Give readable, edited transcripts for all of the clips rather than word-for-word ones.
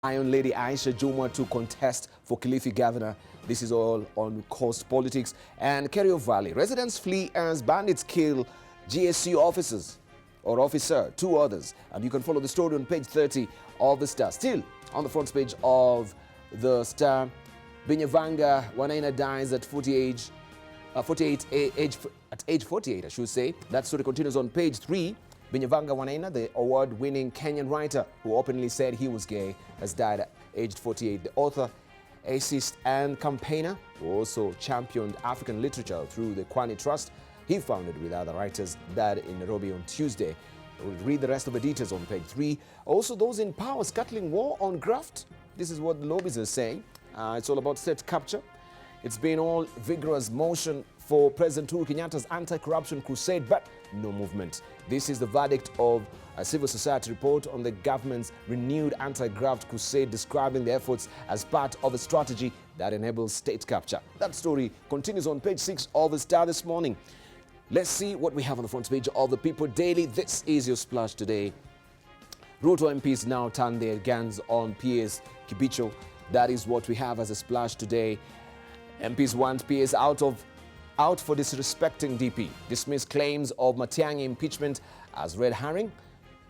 Iron Lady Aisha Jumwa to contest for Kilifi Governor. This is all on coast politics. And Kerio Valley, residents flee as bandits kill GSU officers or officer, two others. And you can follow the story on page 30 of the Star. Still on the front page of the Star, Binyavanga Wanaina dies at age 48, I should say. That story continues on page 3. Binyavanga Wanaina, the award-winning Kenyan writer who openly said he was gay, has died at aged 48. The author, essayist and campaigner who also championed African literature through the Kwani Trust he founded with other writers, died in Nairobi on Tuesday. We'll read the rest of the details on page 3. Also, those in power scuttling war on graft. This is what the lobbies are saying. It's all about state capture. It's been all vigorous motion for President Uhuru Kenyatta's anti-corruption crusade, but no movement. This is the verdict of a civil society report on the government's renewed anti-graft crusade, describing the efforts as part of a strategy that enables state capture. That story continues on page 6 of the Star this morning. Let's see what we have on the front page of the People Daily. This is your splash today. Ruto MPs now turn their guns on PS Kibicho. That is what we have as a splash today. MPs want PS out for disrespecting DP. Dismiss claims of Matiang'i impeachment as red herring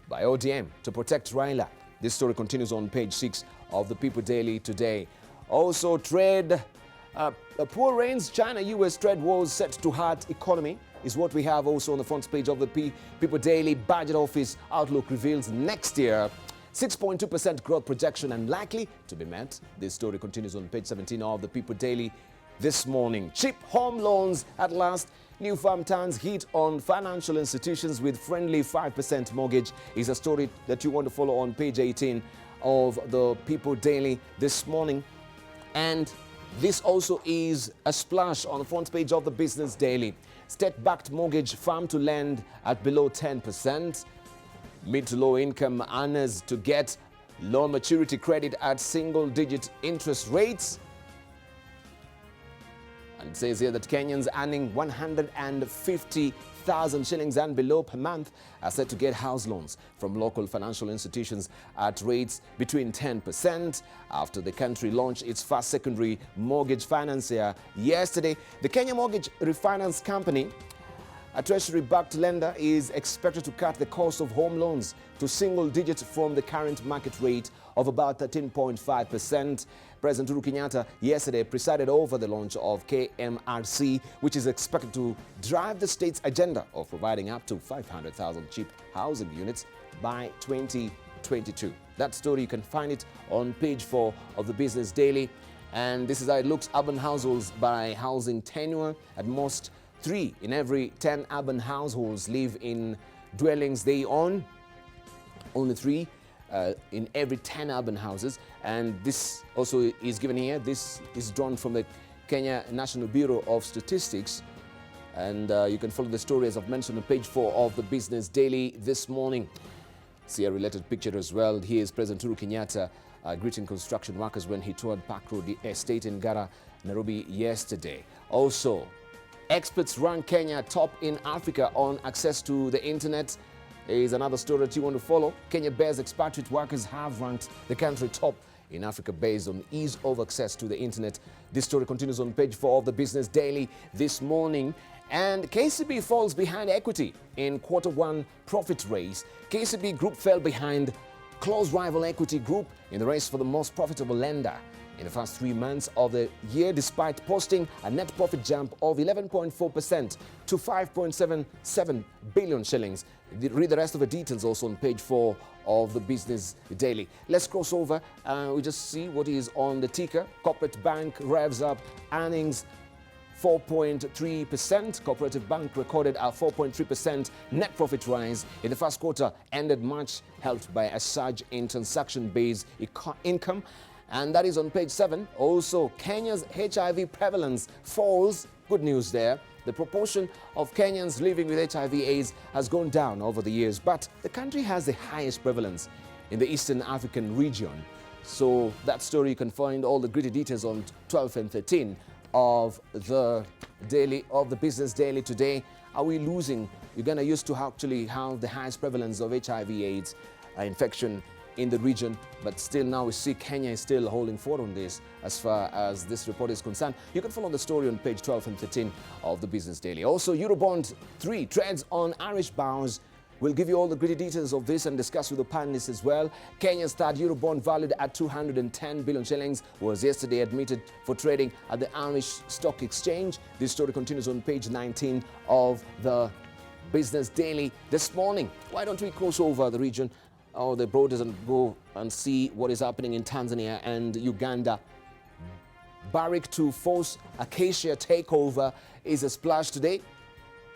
by ODM to protect Raila. This story continues on page 6 of the People Daily today. Also, trade, poor rains, China-US trade wars set to hurt economy is what we have also on the front page of the People Daily. Budget Office outlook reveals next year 6.2% growth projection and likely to be met. This story continues on page 17 of the People Daily this morning. Cheap home loans at last. New farm turns heat on financial institutions with friendly 5% mortgage is a story that you want to follow on page 18 of the People Daily this morning. And this also is a splash on the front page of the Business Daily. State-backed mortgage farm to lend at below 10%. Mid to low income earners to get loan maturity credit at single-digit interest rates. And it says here that Kenyans earning 150,000 shillings and below per month are set to get house loans from local financial institutions at rates between 10%. After the country launched its first secondary mortgage financier yesterday, the Kenya Mortgage Refinance Company, a treasury-backed lender, is expected to cut the cost of home loans to single digits from the current market rate of about 13.5%. President Uhuru Kenyatta yesterday presided over the launch of KMRC, which is expected to drive the state's agenda of providing up to 500,000 cheap housing units by 2022. That story, you can find it on page 4 of the Business Daily. And this is how it looks. Urban households by housing tenure. At most 3 in every 10 urban households live in dwellings they own. Only 3 in every 10 urban houses. And this also is given here. This is drawn from the Kenya National Bureau of Statistics. And you can follow the story, as I've mentioned, on page 4 of the Business Daily this morning. See a related picture as well. Here is President Uhuru Kenyatta greeting construction workers when he toured Park Road Estate in Gara, Nairobi yesterday. Also, experts rank Kenya top in Africa on access to the internet is another story that you want to follow. Kenya-based expatriate workers have ranked the country top in Africa based on ease of access to the internet. This story continues on page 4 of the Business Daily this morning. And KCB falls behind Equity in Q1 profit race. KCB Group fell behind close rival Equity Group in the race for the most profitable lender in the first 3 months of the year, despite posting a net profit jump of 11.4% to 5.77 billion shillings. Read the rest of the details also on page 4 of the Business Daily. Let's cross over. We just see what is on the ticker. Corporate Bank revs up earnings 4.3%. Cooperative Bank recorded a 4.3% net profit rise in the first quarter, ended March, helped by a surge in transaction-based income. And that is on page 7. Also, Kenya's HIV prevalence falls. Good news there. The proportion of Kenyans living with HIV/AIDS has gone down over the years, but the country has the highest prevalence in the Eastern African region. So that story, you can find all the gritty details on 12 and 13 of the Business Daily today. Are we losing? Uganda used to actually have the highest prevalence of HIV/AIDS infection in the region, but still now we see Kenya is still holding forth on this as far as this report is concerned. You can follow the story on page 12 and 13 of the Business Daily. Also, Eurobond 3 treads on Irish bows. We'll give you all the gritty details of this and discuss with the panelists as well. Kenya's third Eurobond, valued at 210 billion shillings, was yesterday admitted for trading at the Irish Stock Exchange. This story continues on page 19 of the Business Daily this morning. Why don't we cross over the region or the borders and go and see what is happening in Tanzania and Uganda. Barrick to force Acacia takeover is a splash today.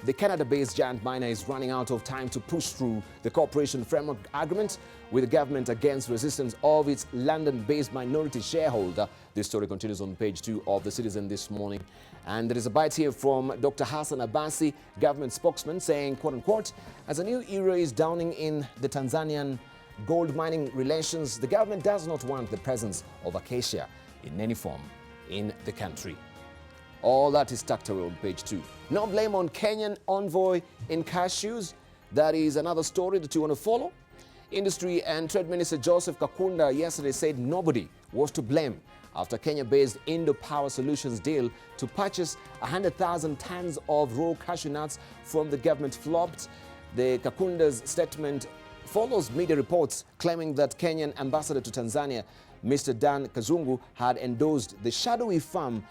The Canada-based giant miner is running out of time to push through the cooperation framework agreement with the government against resistance of its London-based minority shareholder. This story continues on page 2 of The Citizen this morning. And there is a bite here from Dr. Hassan Abbasi, government spokesman, saying, quote-unquote, as a new era is dawning in the Tanzanian gold mining relations, the government does not want the presence of Acacia in any form in the country. All that is tucked away on page 2. No blame on Kenyan envoy in cashews. That is another story that you want to follow. Industry and Trade Minister Joseph Kakunda yesterday said nobody was to blame after Kenya-based Indo Power Solutions deal to purchase 100,000 tons of raw cashew nuts from the government flopped. The Kakunda's statement follows media reports claiming that Kenyan ambassador to Tanzania, Mr. Dan Kazungu, had endorsed the shadowy firm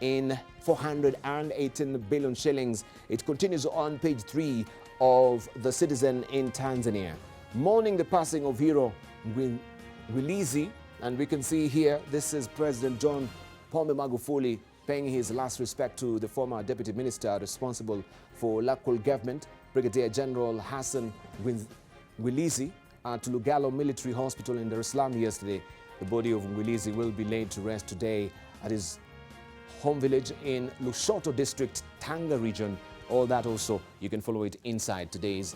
in 418 billion shillings. It continues on page 3 of The Citizen in Tanzania. Mourning the passing of hero Ngwilizi, and we can see here, this is President John Pombe Magufuli paying his last respect to the former deputy minister responsible for local government, Brigadier General Hassan Ngwilizi, at Lugalo Military Hospital in Dar es Salaam yesterday. The body of Ngwilizi will be laid to rest today at his home village in Lushoto district, Tanga region. All that also, you can follow it inside today's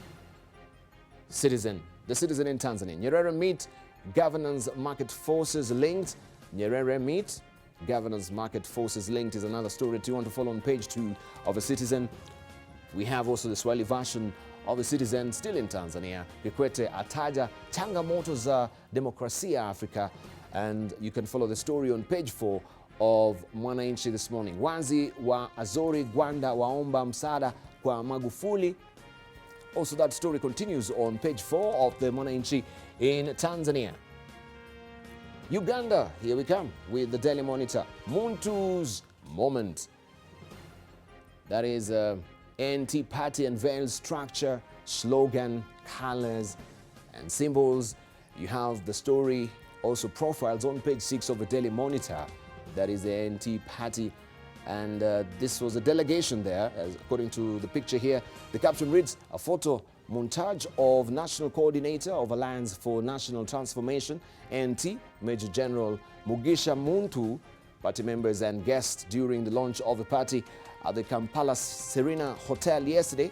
Citizen. The Citizen in Tanzania. Nyerere meet governance market forces linked. Nyerere meet governance market forces linked is another story that you want to follow on page 2 of The Citizen. We have also the Swahili version of The Citizen still in Tanzania. Kikwete ataja changamoto za demokrasia Afrika, and you can follow the story on page 4 of Mwananchi this morning. Wazi wa Azori Gwanda waomba msaada kwa Magufuli. Also, that story continues on page 4 of the Mwananchi in Tanzania. Uganda, here we come with the Daily Monitor. Muntu's moment. That is NT party unveils structure, slogan, colors, and symbols. You have the story, also profiles on page 6 of the Daily Monitor. That is the NT party, and this was a delegation there, according to the picture here. The caption reads, a photo montage of National Coordinator of Alliance for National Transformation, NT, Major General Mugisha Muntu, party members and guests during the launch of the party at the Kampala Serena Hotel yesterday.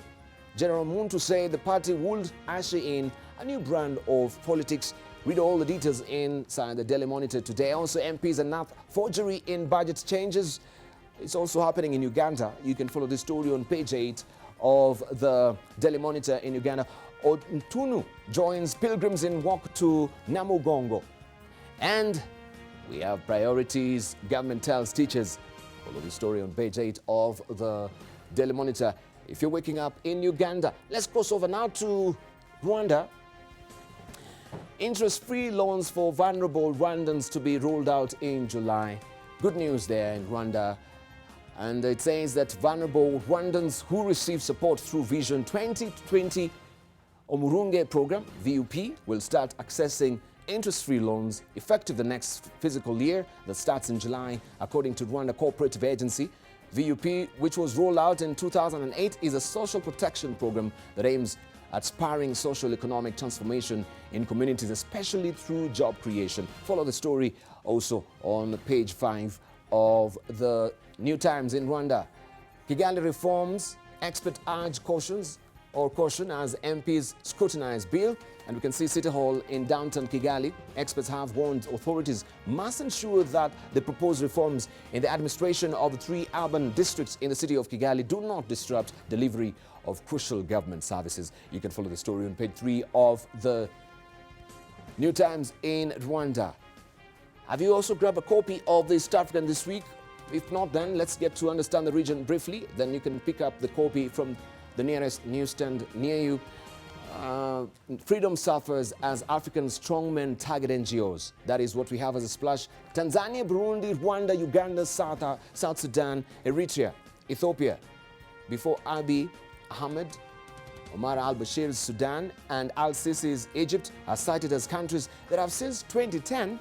General Muntu said the party would usher in a new brand of politics. Read all the details inside the Daily Monitor today. Also, MPs announced forgery in budget changes. It's also happening in Uganda. You can follow this story on page 8 of the Daily Monitor in Uganda. Otunu joins pilgrims in walk to Namugongo. And we have priorities. Government tells teachers. Follow the story on page 8 of the Daily Monitor. If you're waking up in Uganda, let's cross over now to Rwanda. Interest-free loans for vulnerable Rwandans to be rolled out in July. Good news there in Rwanda. And it says that vulnerable Rwandans who receive support through Vision 2020 Omurunge program, VUP, will start accessing interest-free loans effective the next fiscal year that starts in July, according to Rwanda Cooperative Agency. VUP, which was rolled out in 2008, is a social protection program that aims at spurring social economic transformation in communities, especially through job creation. Follow the story also on page 5 of the New Times in Rwanda. Kigali reforms, expert urge caution as MPs scrutinize bill. And we can see City Hall in downtown Kigali. Experts have warned authorities must ensure that the proposed reforms in the administration of the 3 urban districts in the city of Kigali do not disrupt delivery of crucial government services. You can follow the story on page 3 of the New times in Rwanda. Have you also grabbed a copy of the East African this week? If not, then let's get to understand the region briefly. Then you can pick up the copy from the nearest newsstand near you. Freedom suffers as African strongmen target NGOs. That is what we have as a splash. Tanzania, Burundi, Rwanda, Uganda, South Sudan, Eritrea, Ethiopia. Before Abiy Ahmed, Omar al-Bashir's Sudan, and al-Sisi's Egypt are cited as countries that have since 2010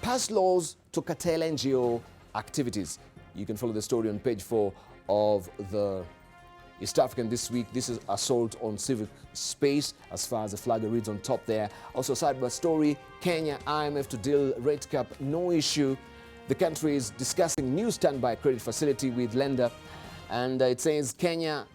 passed laws to curtail NGO activities. You can follow the story on page 4 of the East African this week. This is assault on civic space as far as the flag reads on top there. Also sidebar story, Kenya, IMF to deal rate cap, no issue. The country is discussing new standby credit facility with lender, and it says Kenya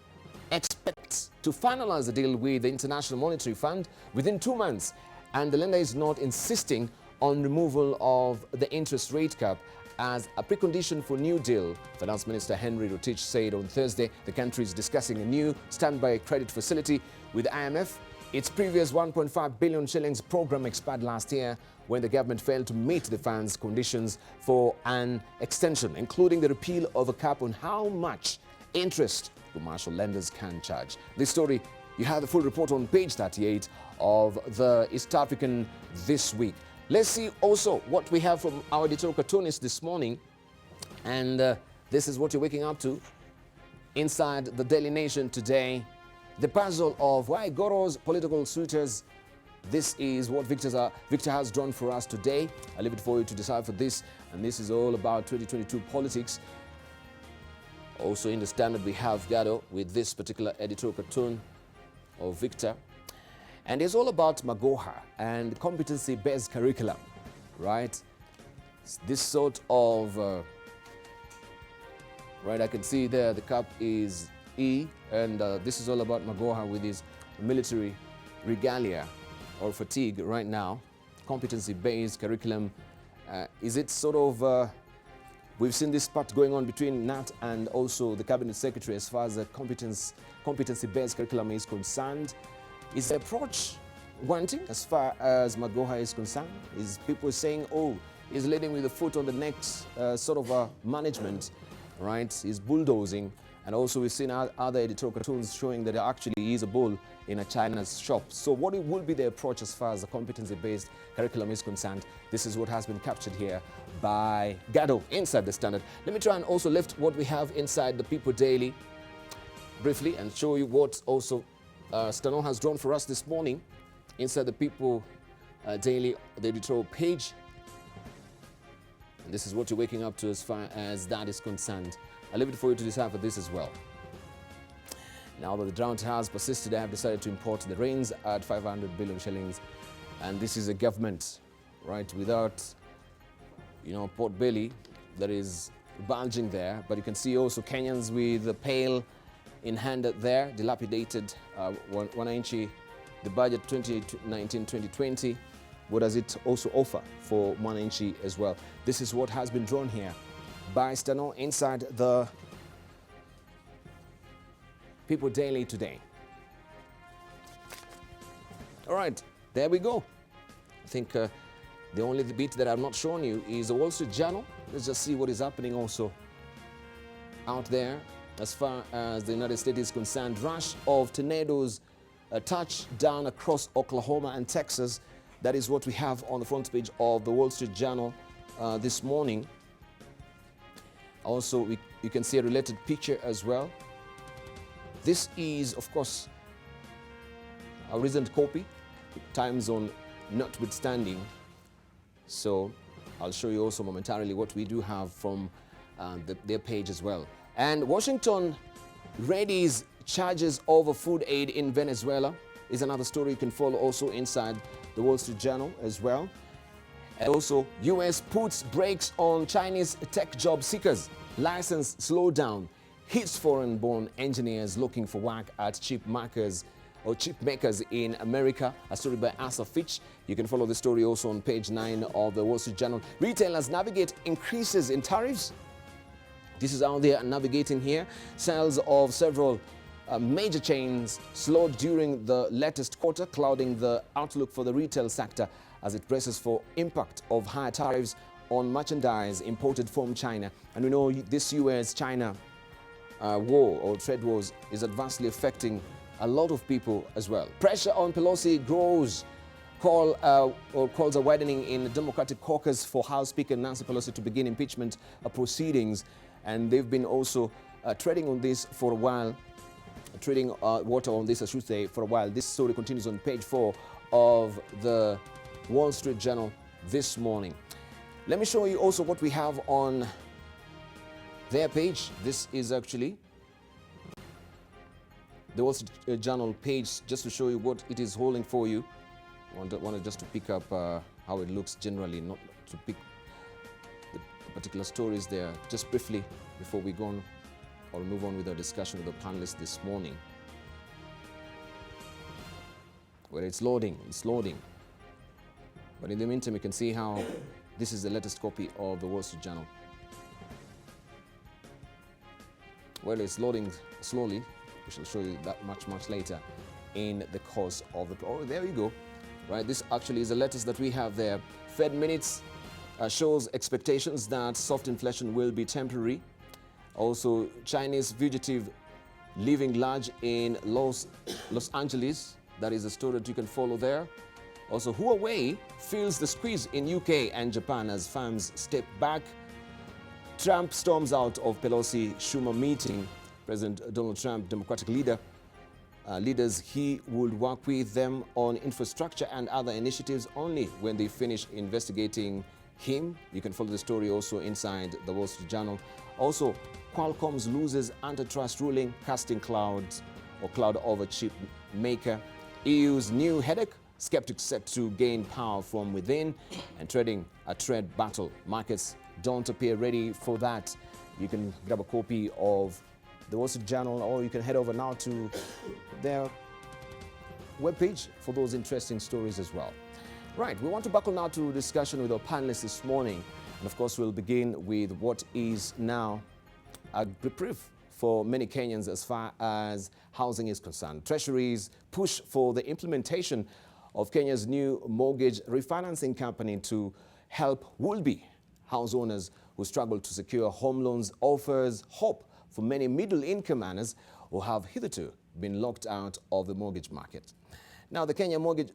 expects to finalize the deal with the International Monetary Fund within 2 months, and the lender is not insisting on removal of the interest rate cap as a precondition for new deal. Finance Minister Henry Rotich said on Thursday the country is discussing a new standby credit facility with IMF. Its previous 1.5 billion shillings program expired last year when the government failed to meet the fund's conditions for an extension, including the repeal of a cap on how much interest commercial lenders can charge. This story, you have the full report on page 38 of the East African this week. Let's see also what we have from our editorial cartoonist this morning. And this is what you're waking up to inside the Daily Nation today. The puzzle of why Goro's political suitors. This is what Victor has drawn for us today. I leave it for you to decipher this. And this is all about 2022 politics. Also in the Standard, we have Gado with this particular editorial cartoon of Victor. And it's all about Magoha and competency-based curriculum, right? This sort of, right, I can see there the cap is E, and this is all about Magoha with his military regalia or fatigue right now. Competency-based curriculum. Is it sort of, we've seen this part going on between Nat and also the Cabinet Secretary as far as the competency-based curriculum is concerned. Is the approach wanting as far as Magoha is concerned? Is people saying, oh, he's leading with the foot on the next sort of management, right? He's bulldozing. And also we've seen other editorial cartoons showing that actually he is a bull in a China's shop. So what will be the approach as far as the competency-based curriculum is concerned? This is what has been captured here by Gado inside the Standard. Let me try and also lift what we have inside the People Daily briefly and show you what also Stano has drawn for us this morning inside the People Daily, the editorial page. And this is what you're waking up to as far as that is concerned. I'll leave it for you to decipher this as well. Now that the drought has persisted, I have decided to import the rains at 500 billion shillings. And this is a government, right, without, Port Belly that is bulging there. But you can see also Kenyans with the pail in hand there, dilapidated, Wananchi, the budget 2019-2020. What does it also offer for Wananchi as well? This is what has been drawn here by Stano inside the People Daily today. All right, there we go. I think the only bit that I've not shown you is the Wall Street Journal. Let's just see what is happening also out there. As far as the United States is concerned, rush of tornadoes touched down across Oklahoma and Texas. That is what we have on the front page of the Wall Street Journal this morning. Also, you can see a related picture as well. This is, of course, a recent copy, time zone notwithstanding. So I'll show you also momentarily what we do have from their page as well. And Washington readies charges over food aid in Venezuela is another story you can follow also inside the Wall Street Journal as well. And also, U.S. puts brakes on Chinese tech job seekers. License slowdown hits foreign-born engineers looking for work at chip makers in America. A story by Asa Fitch. You can follow the story also on page 9 of the Wall Street Journal. Retailers navigate increases in tariffs. This is how they are navigating here. Sales of several major chains slowed during the latest quarter, clouding the outlook for the retail sector as it braces for impact of higher tariffs on merchandise imported from China. And we know this US-China war or trade wars is adversely affecting a lot of people as well. Pressure on Pelosi grows. Calls are widening in the Democratic caucus for House Speaker Nancy Pelosi to begin impeachment proceedings. And they've been also treading on this for a while, treading water on this, I should say, for a while. This story continues on page 4 of the Wall Street Journal this morning. Let me show you also what we have on their page. This is actually the Wall Street Journal page, just to show you what it is holding for you. I wanted just to pick up how it looks generally, not to pick the particular stories there. Just briefly, before we go on or move on with our discussion with the panelists this morning. Well, it's loading. But in the meantime, you can see how this is the latest copy of the Wall Street Journal. Well, it's loading slowly. We shall show you that much later in the course of the... Oh, there you go. Right, this actually is the latest that we have there. Fed minutes shows expectations that soft inflation will be temporary. Also, Chinese fugitive living large in Los Angeles. That is a story that you can follow there. Also, Huawei feels the squeeze in UK and Japan as firms step back. Trump storms out of Pelosi-Schumer meeting. President Donald Trump, Democratic leaders he would work with them on infrastructure and other initiatives only when they finish investigating him. You can follow the story also inside the Wall Street Journal. Also, Qualcomm's loses antitrust ruling, casting cloud over chip maker. EU's new headache, skeptics set to gain power from within, and trading a trade battle. Markets don't appear ready for that. You can grab a copy of the Wall Street Journal, or you can head over now to their webpage for those interesting stories as well. Right, we want to buckle now to discussion with our panelists this morning. And of course, we'll begin with what is now a reprieve for many Kenyans as far as housing is concerned. Treasury's push for the implementation of Kenya's new mortgage refinancing company to help would-be house owners who struggle to secure home loans offers hope for many middle-income earners who have hitherto been locked out of the mortgage market. Now, the Kenya Mortgage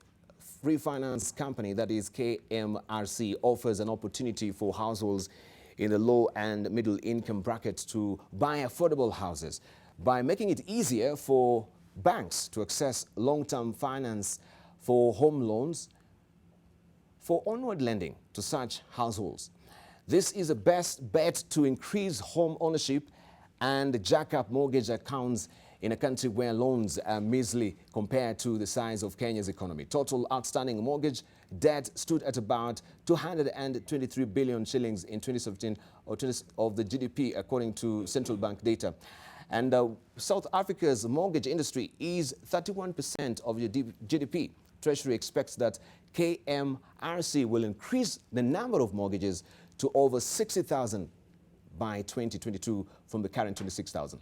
Refinance Company, that is KMRC, offers an opportunity for households in the low and middle-income brackets to buy affordable houses by making it easier for banks to access long-term finance for home loans for onward lending to such households. This is the best bet to increase home ownership and jack up mortgage accounts in a country where loans are measly compared to the size of Kenya's economy. Total outstanding mortgage debt stood at about 223 billion shillings in 2017, or of the GDP, according to central bank data. And South Africa's mortgage industry is 31% of the GDP. Treasury expects that KMRC will increase the number of mortgages to over 60,000 by 2022 from the current 26,000.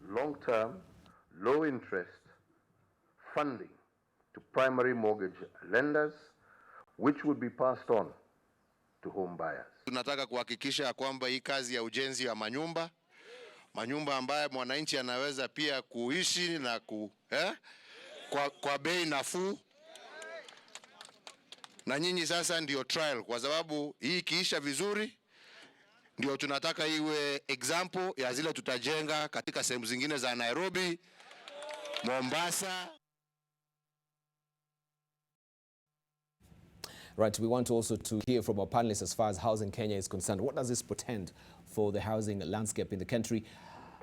Long-term, low-interest funding to primary mortgage lenders, which would be passed on to home buyers. Tunataka kuhakikisha kwamba hii kazi ya ujenzi wa manyumba ambayo mwananchi anaweza pia kuishi na kwa bei nafuu. Na nyinyi sasa ndio trial, kwa sababu hii kiisha vizuri ndio tunataka iwe example ya zile tutajenga katika sehemu zingine za Nairobi, Mombasa. Right, we want also to hear from our panelists as far as housing Kenya is concerned. What does this portend for the housing landscape in the country?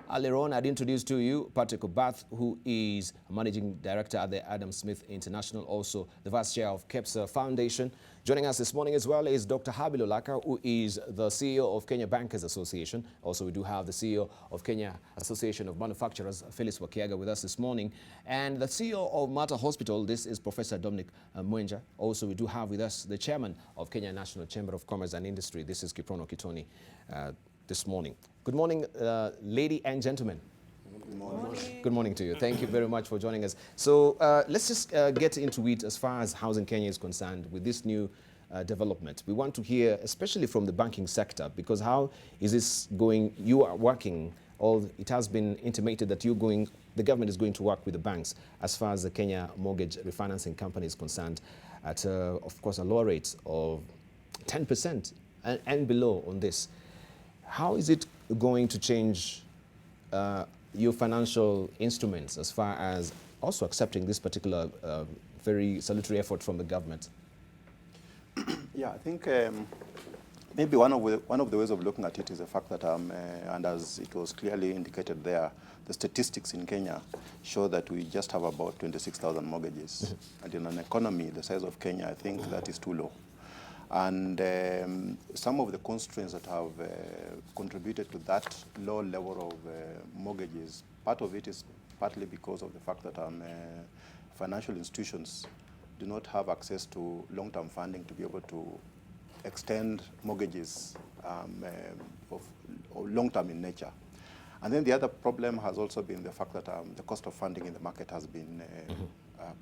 Earlier on, I'd introduce to you Patrick Obath, who is Managing Director at the Adam Smith International, also the Vice Chair of KEPSA Foundation. Joining us this morning as well is Dr. Habil Olaka, who is the CEO of Kenya Bankers Association. Also, we do have the CEO of Kenya Association of Manufacturers, Phyllis Wakiaga, with us this morning. And the CEO of Mater Hospital, this is Professor Dominic Mwenja. Also, we do have with us the Chairman of Kenya National Chamber of Commerce and Industry. This is Kiprono Kitoni. This morning. Good morning, lady and gentlemen. Good morning. Good morning to you. Thank you very much for joining us. So let's just get into it as far as Housing Kenya is concerned with this new development. We want to hear, especially from the banking sector, because how is this going? You are working, or it has been intimated that the government is going to work with the banks as far as the Kenya Mortgage Refinancing Company is concerned at, of course, a lower rate of 10% and below on this. How is it going to change your financial instruments as far as also accepting this particular very salutary effort from the government? Yeah, I think maybe one of the ways of looking at it is the fact that, and as it was clearly indicated there, the statistics in Kenya show that we just have about 26,000 mortgages. And in an economy the size of Kenya, I think that is too low. And some of the constraints that have contributed to that low level of mortgages, part of it is partly because of the fact that financial institutions do not have access to long-term funding to be able to extend mortgages of long-term in nature. And then the other problem has also been the fact that the cost of funding in the market has been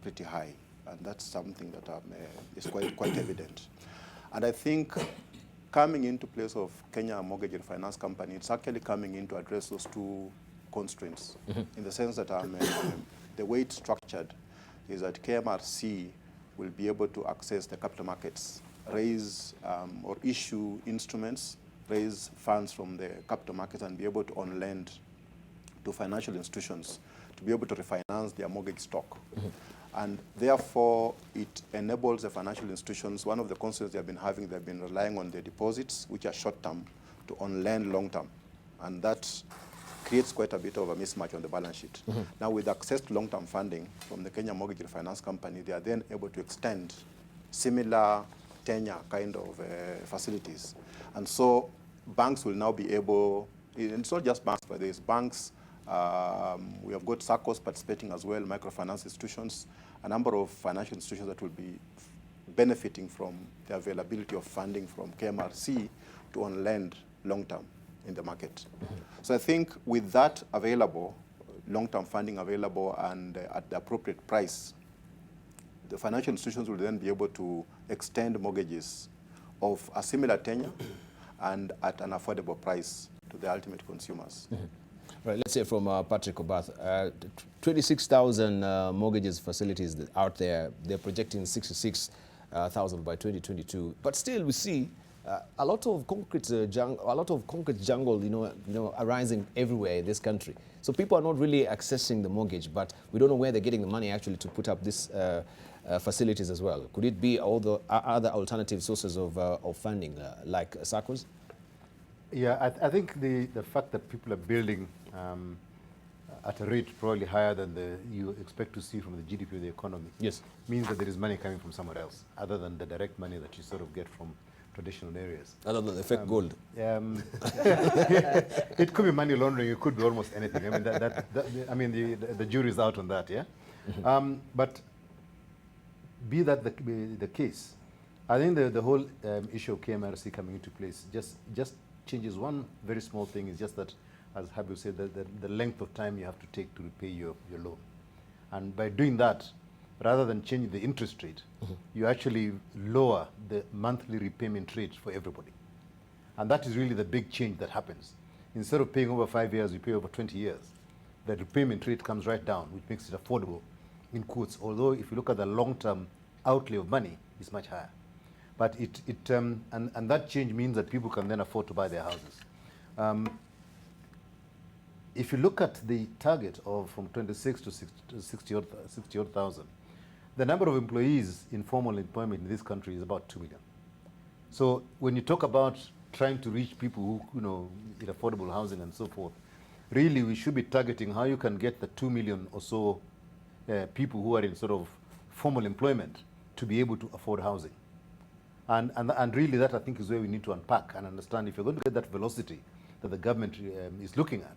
pretty high. And that's something that is quite evident. And I think coming into place of Kenya Mortgage Refinance Company, it's actually coming in to address those two constraints, in the sense that the way it's structured is that KMRC will be able to access the capital markets, raise or issue instruments, raise funds from the capital markets, and be able to on-lend to financial institutions to be able to refinance their mortgage stock. And therefore, it enables the financial institutions, one of the concerns they've been relying on their deposits, which are short-term, to on-lend long-term. And that creates quite a bit of a mismatch on the balance sheet. Now, with access to long-term funding from the Kenya Mortgage Refinance Company, they are then able to extend similar tenure kind of facilities. And so banks will now be able, and it's not just banks, but there's banks, we have got SACCOs participating as well, microfinance institutions, a number of financial institutions that will be benefiting from the availability of funding from KMRC to on-lend long-term in the market. So I think with that available, long-term funding available and at the appropriate price, the financial institutions will then be able to extend mortgages of a similar tenure and at an affordable price to the ultimate consumers. Right, let's say from Patrick Obath, 26,000 mortgages facilities out there. They're projecting 66,000 by 2022. But still, we see a lot of concrete jungle, arising everywhere in this country. So people are not really accessing the mortgage, but we don't know where they're getting the money actually to put up these facilities as well. Could it be all the other alternative sources of funding, like SACCOs? Yeah, I think the fact that people are building at a rate probably higher than you expect to see from the GDP of the economy, yes, means that there is money coming from somewhere else, other than the direct money that you sort of get from traditional areas. Other than the fake gold. It could be money laundering. It could be almost anything. I mean, the jury's out on that. Yeah, but be that the case, I think the whole issue of KMRC coming into place just changes one very small thing. Is just that, as Habu said, the length of time you have to take to repay your loan, and by doing that, rather than changing the interest rate, you actually lower the monthly repayment rate for everybody. And that is really the big change that happens. Instead of paying over 5 years, you pay over 20 years. The repayment rate comes right down, which makes it affordable, in quotes. Although if you look at the long-term outlay of money, it's much higher. But and that change means that people can then afford to buy their houses. If you look at the target of from 26 to 60,000, the number of employees in formal employment in this country is about 2 million. So when you talk about trying to reach people who, in affordable housing and so forth, really we should be targeting how you can get the 2 million or so people who are in sort of formal employment to be able to afford housing. And really that, I think, is where we need to unpack and understand if you're going to get that velocity that the government is looking at.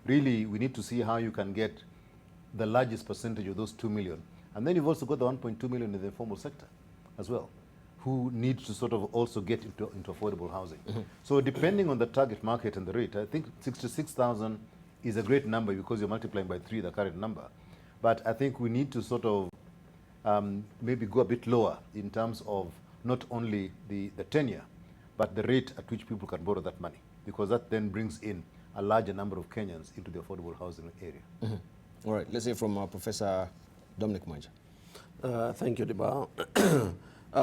Really, we need to see how you can get the largest percentage of those 2 million. And then you've also got the 1.2 million in the informal sector as well, who need to sort of also get into affordable housing. So depending on the target market and the rate, I think 66,000 is a great number because you're multiplying by 3 the current number. But I think we need to sort of maybe go a bit lower in terms of not only the tenure, but the rate at which people can borrow that money, because that then brings in a larger number of Kenyans into the affordable housing area. Mm-hmm. All right, let's hear from Professor Dominic Mwanja. Thank you, Debarl.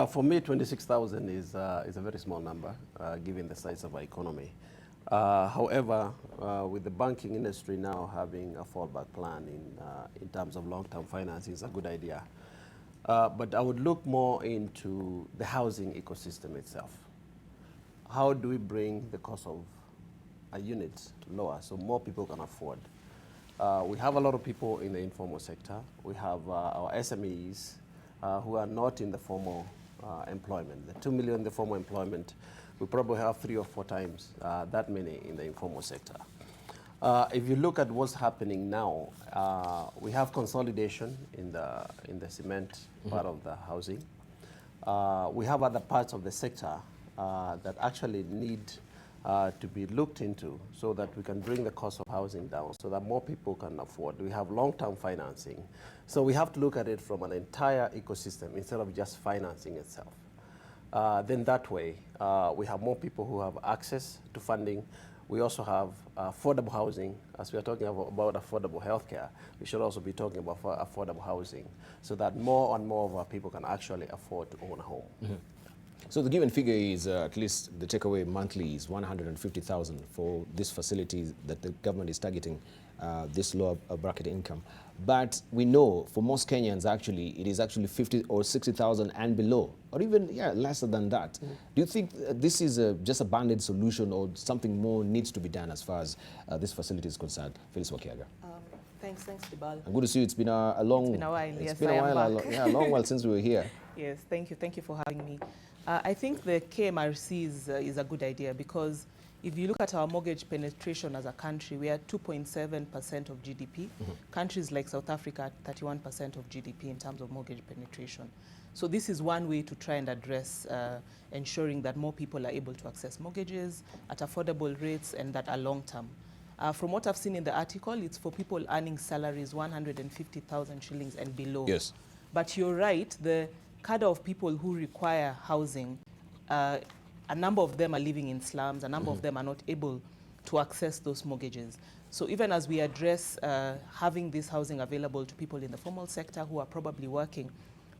For me, 26,000 is a very small number, given the size of our economy. However, with the banking industry now having a fallback plan in terms of long-term financing is a good idea. But I would look more into the housing ecosystem itself. How do we bring the cost of a unit lower so more people can afford? We have a lot of people in the informal sector. We have our SMEs who are not in the formal employment. The 2 million in the formal employment, we probably have 3 or 4 times that many in the informal sector. If you look at what's happening now, we have consolidation in the cement part of the housing. We have other parts of the sector that actually need to be looked into so that we can bring the cost of housing down so that more people can afford. We have long-term financing. So we have to look at it from an entire ecosystem instead of just financing itself. Then that way, we have more people who have access to funding. We also have affordable housing. As we are talking about affordable healthcare, we should also be talking about affordable housing so that more and more of our people can actually afford to own a home. Mm-hmm. So the given figure is at least the takeaway monthly is 150,000 for this facility that the government is targeting this lower bracket income. But we know for most Kenyans actually it is actually 50 or 60,000 and below, or even lesser than that. Mm. Do you think this is just a band-aid solution or something more needs to be done as far as this facility is concerned? Phyllis Wakiaga. Thanks, Debarl. I'm good to see you. It's been a long. It's been a while. It's yes, been a while. A long while since we were here. Yes, thank you for having me. I think the KMRC is a good idea because if you look at our mortgage penetration as a country, we are 2.7% of GDP. Mm-hmm. Countries like South Africa, 31% of GDP in terms of mortgage penetration. So this is one way to try and address ensuring that more people are able to access mortgages at affordable rates and that are long-term. From what I've seen in the article, it's for people earning salaries 150,000 shillings and below. Yes. But you're right, the cadre of people who require housing, a number of them are living in slums, a number of them are not able to access those mortgages. So even as we address having this housing available to people in the formal sector who are probably working,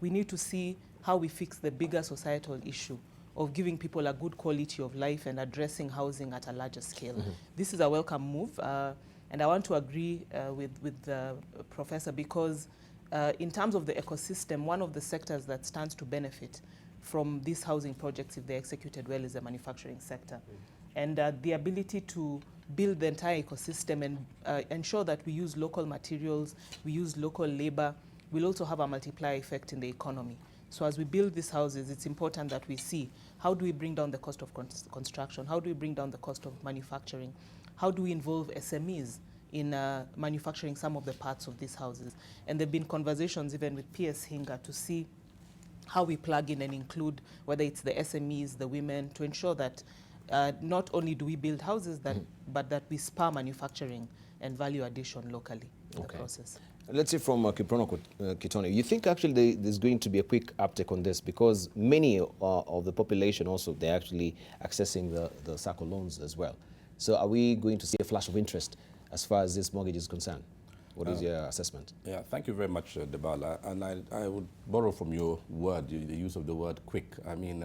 we need to see how we fix the bigger societal issue of giving people a good quality of life and addressing housing at a larger scale. Mm-hmm. This is a welcome move, and I want to agree with the professor because in terms of the ecosystem, one of the sectors that stands to benefit from these housing projects, if they're executed well, is the manufacturing sector. And the ability to build the entire ecosystem and ensure that we use local materials, we use local labor, will also have a multiplier effect in the economy. So as we build these houses, it's important that we see how do we bring down the cost of construction, how do we bring down the cost of manufacturing, how do we involve SMEs in manufacturing some of the parts of these houses. And there have been conversations even with PS Hinga to see how we plug in and include, whether it's the SMEs, the women, to ensure that not only do we build houses, but that we spur manufacturing and value addition locally in the process. Let's see from Kiprono Kitone. You think actually there's going to be a quick uptake on this because many of the population also, they're actually accessing the SACCO loans as well. So are we going to see a flash of interest as far as this mortgage is concerned? What is your assessment? Yeah, thank you very much, Debarl. And I would borrow from your word, the use of the word quick. I mean,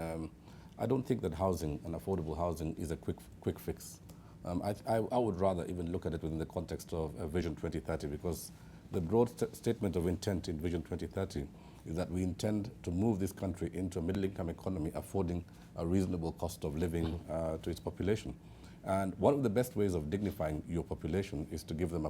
I don't think that housing and affordable housing is a quick fix. I would rather even look at it within the context of Vision 2030 because the broad statement of intent in Vision 2030 is that we intend to move this country into a middle-income economy affording a reasonable cost of living to its population. And one of the best ways of dignifying your population is to give them,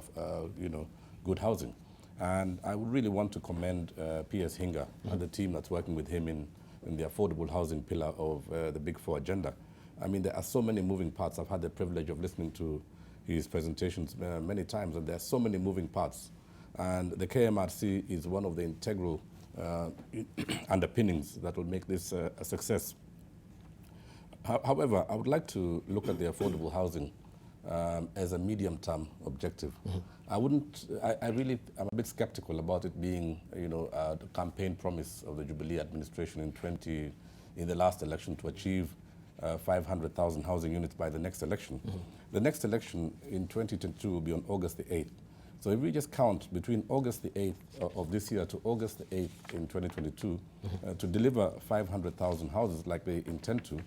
good housing. And I would really want to commend PS Hinga and the team that's working with him in the affordable housing pillar of the Big Four agenda. I mean, there are so many moving parts. I've had the privilege of listening to his presentations many times, and there are so many moving parts. And the KMRC is one of the integral underpinnings that will make this a success. However, I would like to look at the affordable housing as a medium-term objective. I'm a bit skeptical about it being, the campaign promise of the Jubilee administration in the last election to achieve 500,000 housing units by the next election. The next election in 2022 will be on August the 8th. So if we just count between August the 8th of this year to August the 8th in 2022, to deliver 500,000 houses like they intend to,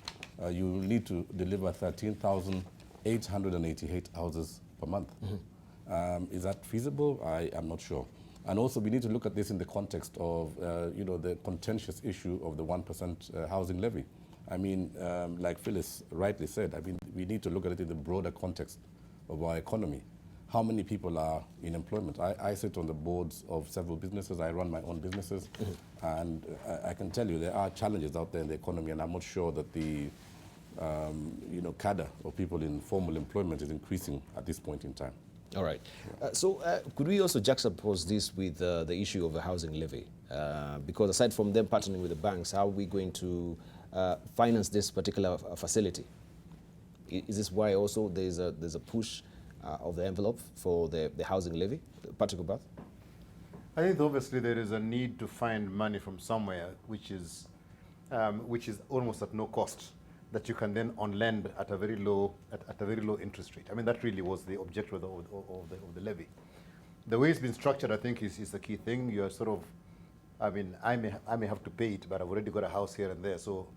you will need to deliver 13,888 houses per month. Is that feasible? I am not sure. And also we need to look at this in the context of the contentious issue of the 1% housing levy. I mean, like Phyllis rightly said, I mean, we need to look at it in the broader context of our economy. How many people are in employment? I sit on the boards of several businesses. I run my own businesses. And I can tell you there are challenges out there in the economy, and I'm not sure that the cadre of people in formal employment is increasing at this point in time. All right. So could we also juxtapose this with the issue of the housing levy? Because aside from them partnering with the banks, how are we going to finance this particular facility? Is this why also there's a push of the envelope for the housing levy? Patrick Obath? I think obviously there is a need to find money from somewhere, which is almost at no cost, that you can then on lend at a very low interest rate. I mean, that really was the objective of the levy. The way it's been structured, I think, is the key thing. You are sort of, I mean, I may have to pay it, but I've already got a house here and there, so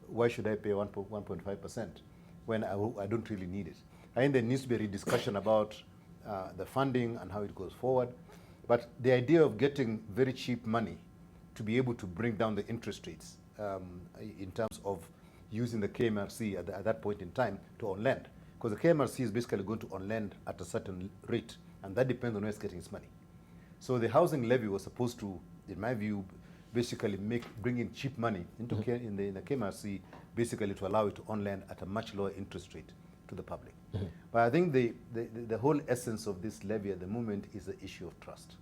why should I pay 1.5% when I don't really need it? I think there needs to be a rediscussion about the funding and how it goes forward. But the idea of getting very cheap money to be able to bring down the interest rates in terms of using the KMRC at that point in time to on-lend. Because the KMRC is basically going to on-lend at a certain rate, and that depends on where it's getting its money. So the housing levy was supposed to, in my view, basically bring in cheap money into in the KMRC, basically to allow it to on-lend at a much lower interest rate to the public. But I think the whole essence of this levy at the moment is the issue of trust.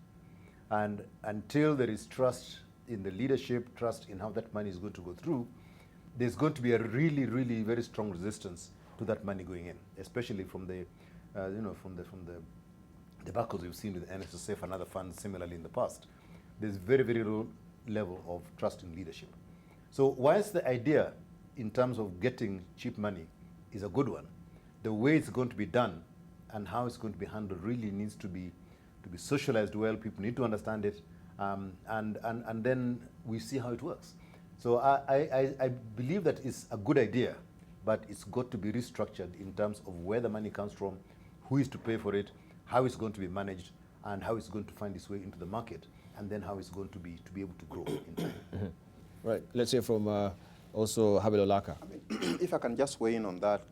And until there is trust in the leadership, trust in how that money is going to go through, there's going to be a really, really very strong resistance to that money going in, especially from the debacles we've seen with NSSF and other funds similarly in the past. There's very, very low level of trust in leadership. So whilst the idea in terms of getting cheap money is a good one, the way it's going to be done and how it's going to be handled really needs to be socialized well. People need to understand it, and then we see how it works. So I believe that it's a good idea, but it's got to be restructured in terms of where the money comes from, who is to pay for it, how it's going to be managed, and how it's going to find its way into the market, and then how it's going to be able to grow in time. Right. Let's hear from also Habel Olaka. I mean, if I can just weigh in on that,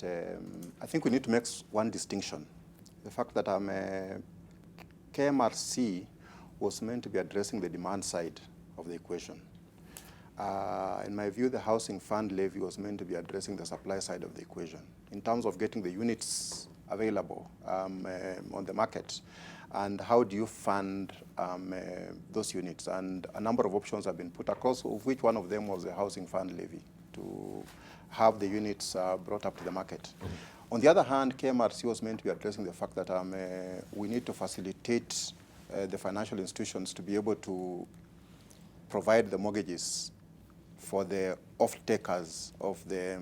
I think we need to make one distinction. The fact that KMRC was meant to be addressing the demand side of the equation. In my view, the housing fund levy was meant to be addressing the supply side of the equation in terms of getting the units available on the market, and how do you fund those units. And a number of options have been put across, of which one of them was the housing fund levy, to have the units brought up to the market. On the other hand, KMRC was meant to be addressing the fact that we need to facilitate the financial institutions to be able to provide the mortgages for the off-takers of the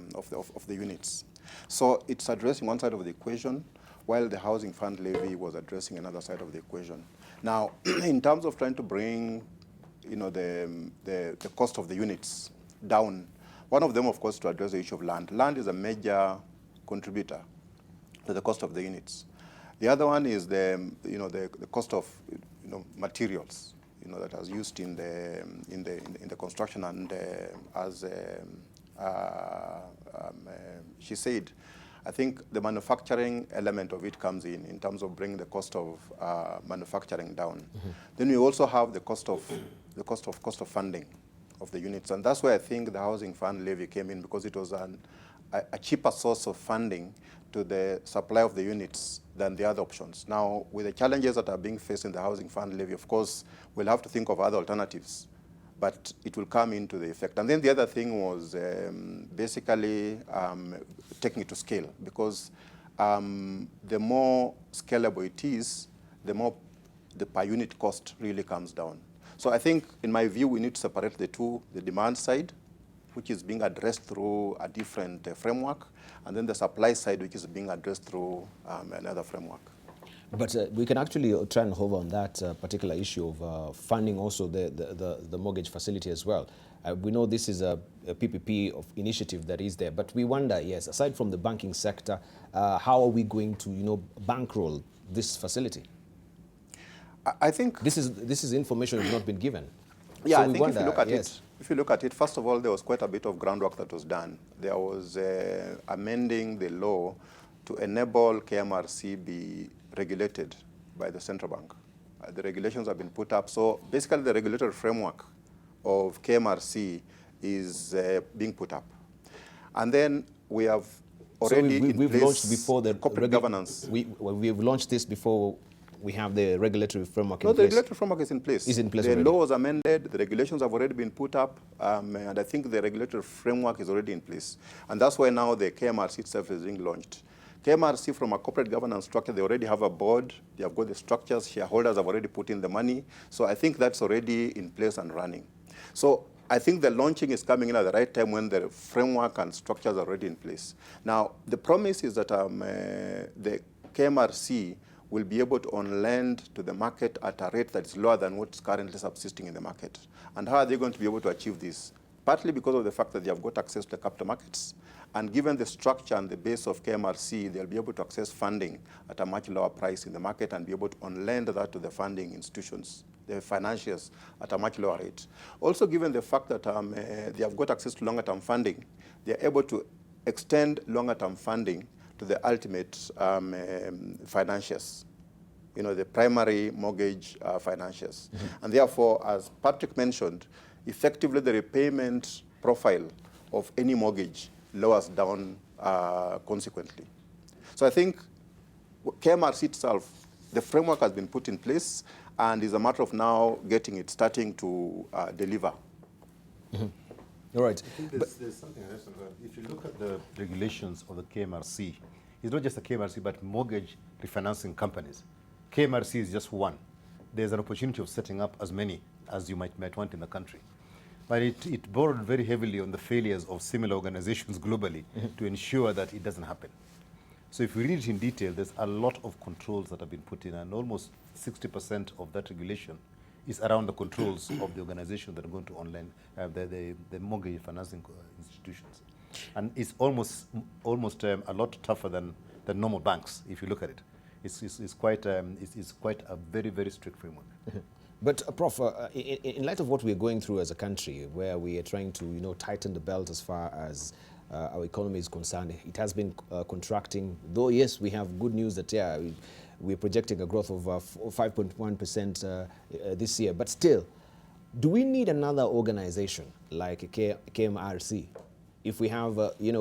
units. So it's addressing one side of the equation, while the housing fund levy was addressing another side of the equation. Now, in terms of trying to bring, the cost of the units down, one of them, of course, to address the issue of land. Land is a major contributor to the cost of the units. The other one is the cost of materials, that was used in the construction, and as she said, I think the manufacturing element of it comes in terms of bringing the cost of manufacturing down. Then we also have the cost of funding of the units, and that's where I think the housing fund levy came in, because it was a cheaper source of funding to the supply of the units than the other options. Now, with the challenges that are being faced in the housing fund levy, of course, we'll have to think of other alternatives, but it will come into the effect. And then the other thing was basically taking it to scale, because the more scalable it is, the more the per unit cost really comes down. So I think, in my view, we need to separate the two, the demand side, which is being addressed through a different framework, and then the supply side, which is being addressed through another framework. But we can actually try and hover on that particular issue of funding also the mortgage facility as well. We know this is a PPP of initiative that is there, but we wonder, yes, aside from the banking sector, how are we going to, bankroll this facility? I think this is information that has not been given. Yeah, so I think wonder, if you look at it, first of all, there was quite a bit of groundwork that was done. There was amending the law to enable KMRC be regulated by the central bank. The regulations have been put up. So basically, the regulatory framework of KMRC is being put up. And then we have already we've launched before the corporate governance. We've launched this before we have the regulatory framework in place. No, the regulatory framework is in place. Is in place The already. law was amended, the regulations have already been put up, and I think the regulatory framework is already in place. And that's why now the KMRC itself is being launched. KMRC, from a corporate governance structure, they already have a board, they have got the structures, shareholders have already put in the money. So I think that's already in place and running. So I think the launching is coming in at the right time when the framework and structures are already in place. Now, the promise is that the KMRC will be able to on-lend to the market at a rate that is lower than what's currently subsisting in the market. And how are they going to be able to achieve this? Partly because of the fact that they have got access to the capital markets. And given the structure and the base of KMRC, they'll be able to access funding at a much lower price in the market and be able to on-lend that to the funding institutions, the financiers, at a much lower rate. Also, given the fact that they have got access to longer-term funding, they're able to extend longer-term funding to the ultimate financiers, the primary mortgage financiers. Mm-hmm. And therefore, as Patrick mentioned, effectively the repayment profile of any mortgage lowers down consequently. So I think KMRC itself, the framework has been put in place, and it's a matter of now getting it starting to deliver. Mm-hmm. All right. I think there's something else. If you look at the regulations of the KMRC, it's not just the KMRC, but mortgage refinancing companies. KMRC is just one. There's an opportunity of setting up as many as you might want in the country. But it borrowed very heavily on the failures of similar organizations globally to ensure that it doesn't happen. So if we read it in detail, there's a lot of controls that have been put in, and almost 60% of that regulation is around the controls of the organization that are going to online the mortgage financing institutions. And it's almost a lot tougher than normal banks, if you look at it. It's quite a very, very strict framework. But Prof, in light of what we're going through as a country, where we are trying to tighten the belt as far as our economy is concerned, it has been contracting. Though yes, we have good news that we're projecting a growth of 5.1% this year. But still, do we need another organization like KMRC? If we have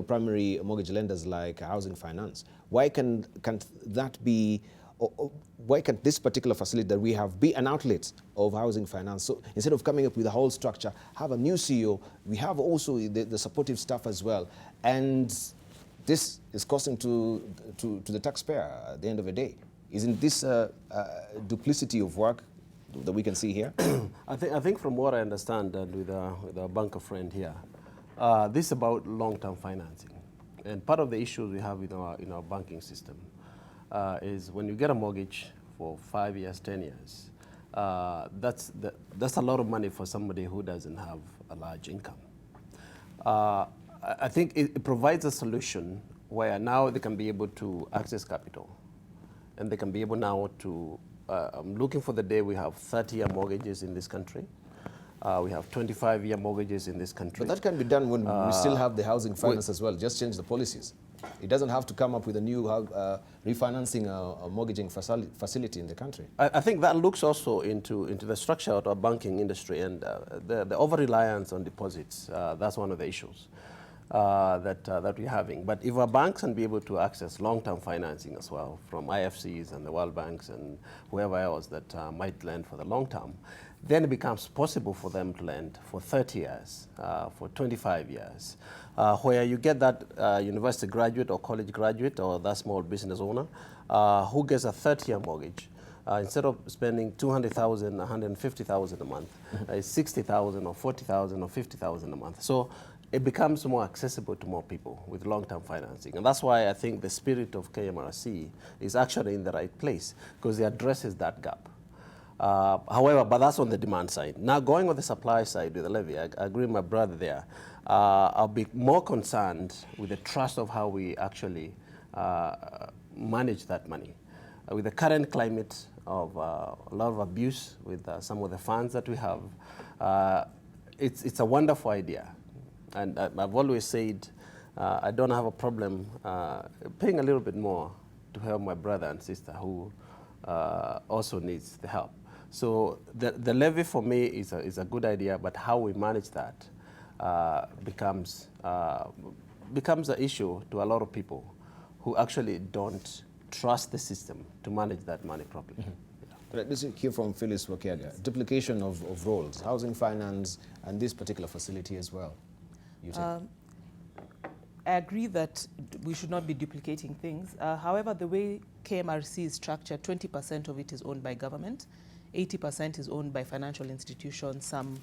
primary mortgage lenders like Housing Finance, why can't that be? Why can't this particular facility that we have be an outlet of housing finance? So instead of coming up with a whole structure, have a new CEO, we have also the supportive staff as well. And this is costing to the taxpayer at the end of the day. Isn't this duplicity of work that we can see here? I think from what I understand, and with our banker friend here, this is about long-term financing. And part of the issues we have in our banking system is when you get a mortgage for 5 years, 10 years, that's a lot of money for somebody who doesn't have a large income. I think it provides a solution where now they can be able to access capital, and they can be able now to, I'm looking for the day we have 30-year mortgages in this country. We have 25-year mortgages in this country. But that can be done when we still have the housing finance as well. Just change the policies. It doesn't have to come up with a new refinancing mortgaging facility in the country. I think that looks also into the structure of our banking industry and the over-reliance on deposits. That's one of the issues that we're having. But if our banks can be able to access long-term financing as well from IFCs and the World Banks and whoever else that might lend for the long term, then it becomes possible for them to lend for 30 years, for 25 years, where you get that university graduate or college graduate or that small business owner who gets a 30-year mortgage. Instead of spending 200,000, 150,000 a month, it's 60,000 or 40,000 or 50,000 a month. So it becomes more accessible to more people with long-term financing. And that's why I think the spirit of KMRC is actually in the right place, because it addresses that gap. However, but that's on the demand side. Now going on the supply side with the levy, I agree with my brother there. I'll be more concerned with the trust of how we actually manage that money. With the current climate of a lot of abuse with some of the funds that we have, it's a wonderful idea. And I've always said I don't have a problem paying a little bit more to help my brother and sister who also needs the help. So the levy for me is a good idea, but how we manage that becomes an issue to a lot of people who actually don't trust the system to manage that money properly. Mm-hmm. Let's hear from Phyllis Wakiaga. Duplication of roles, housing finance, and this particular facility as well. I agree that we should not be duplicating things. However, the way KMRC is structured, 20% of it is owned by government, 80% is owned by financial institutions. Some,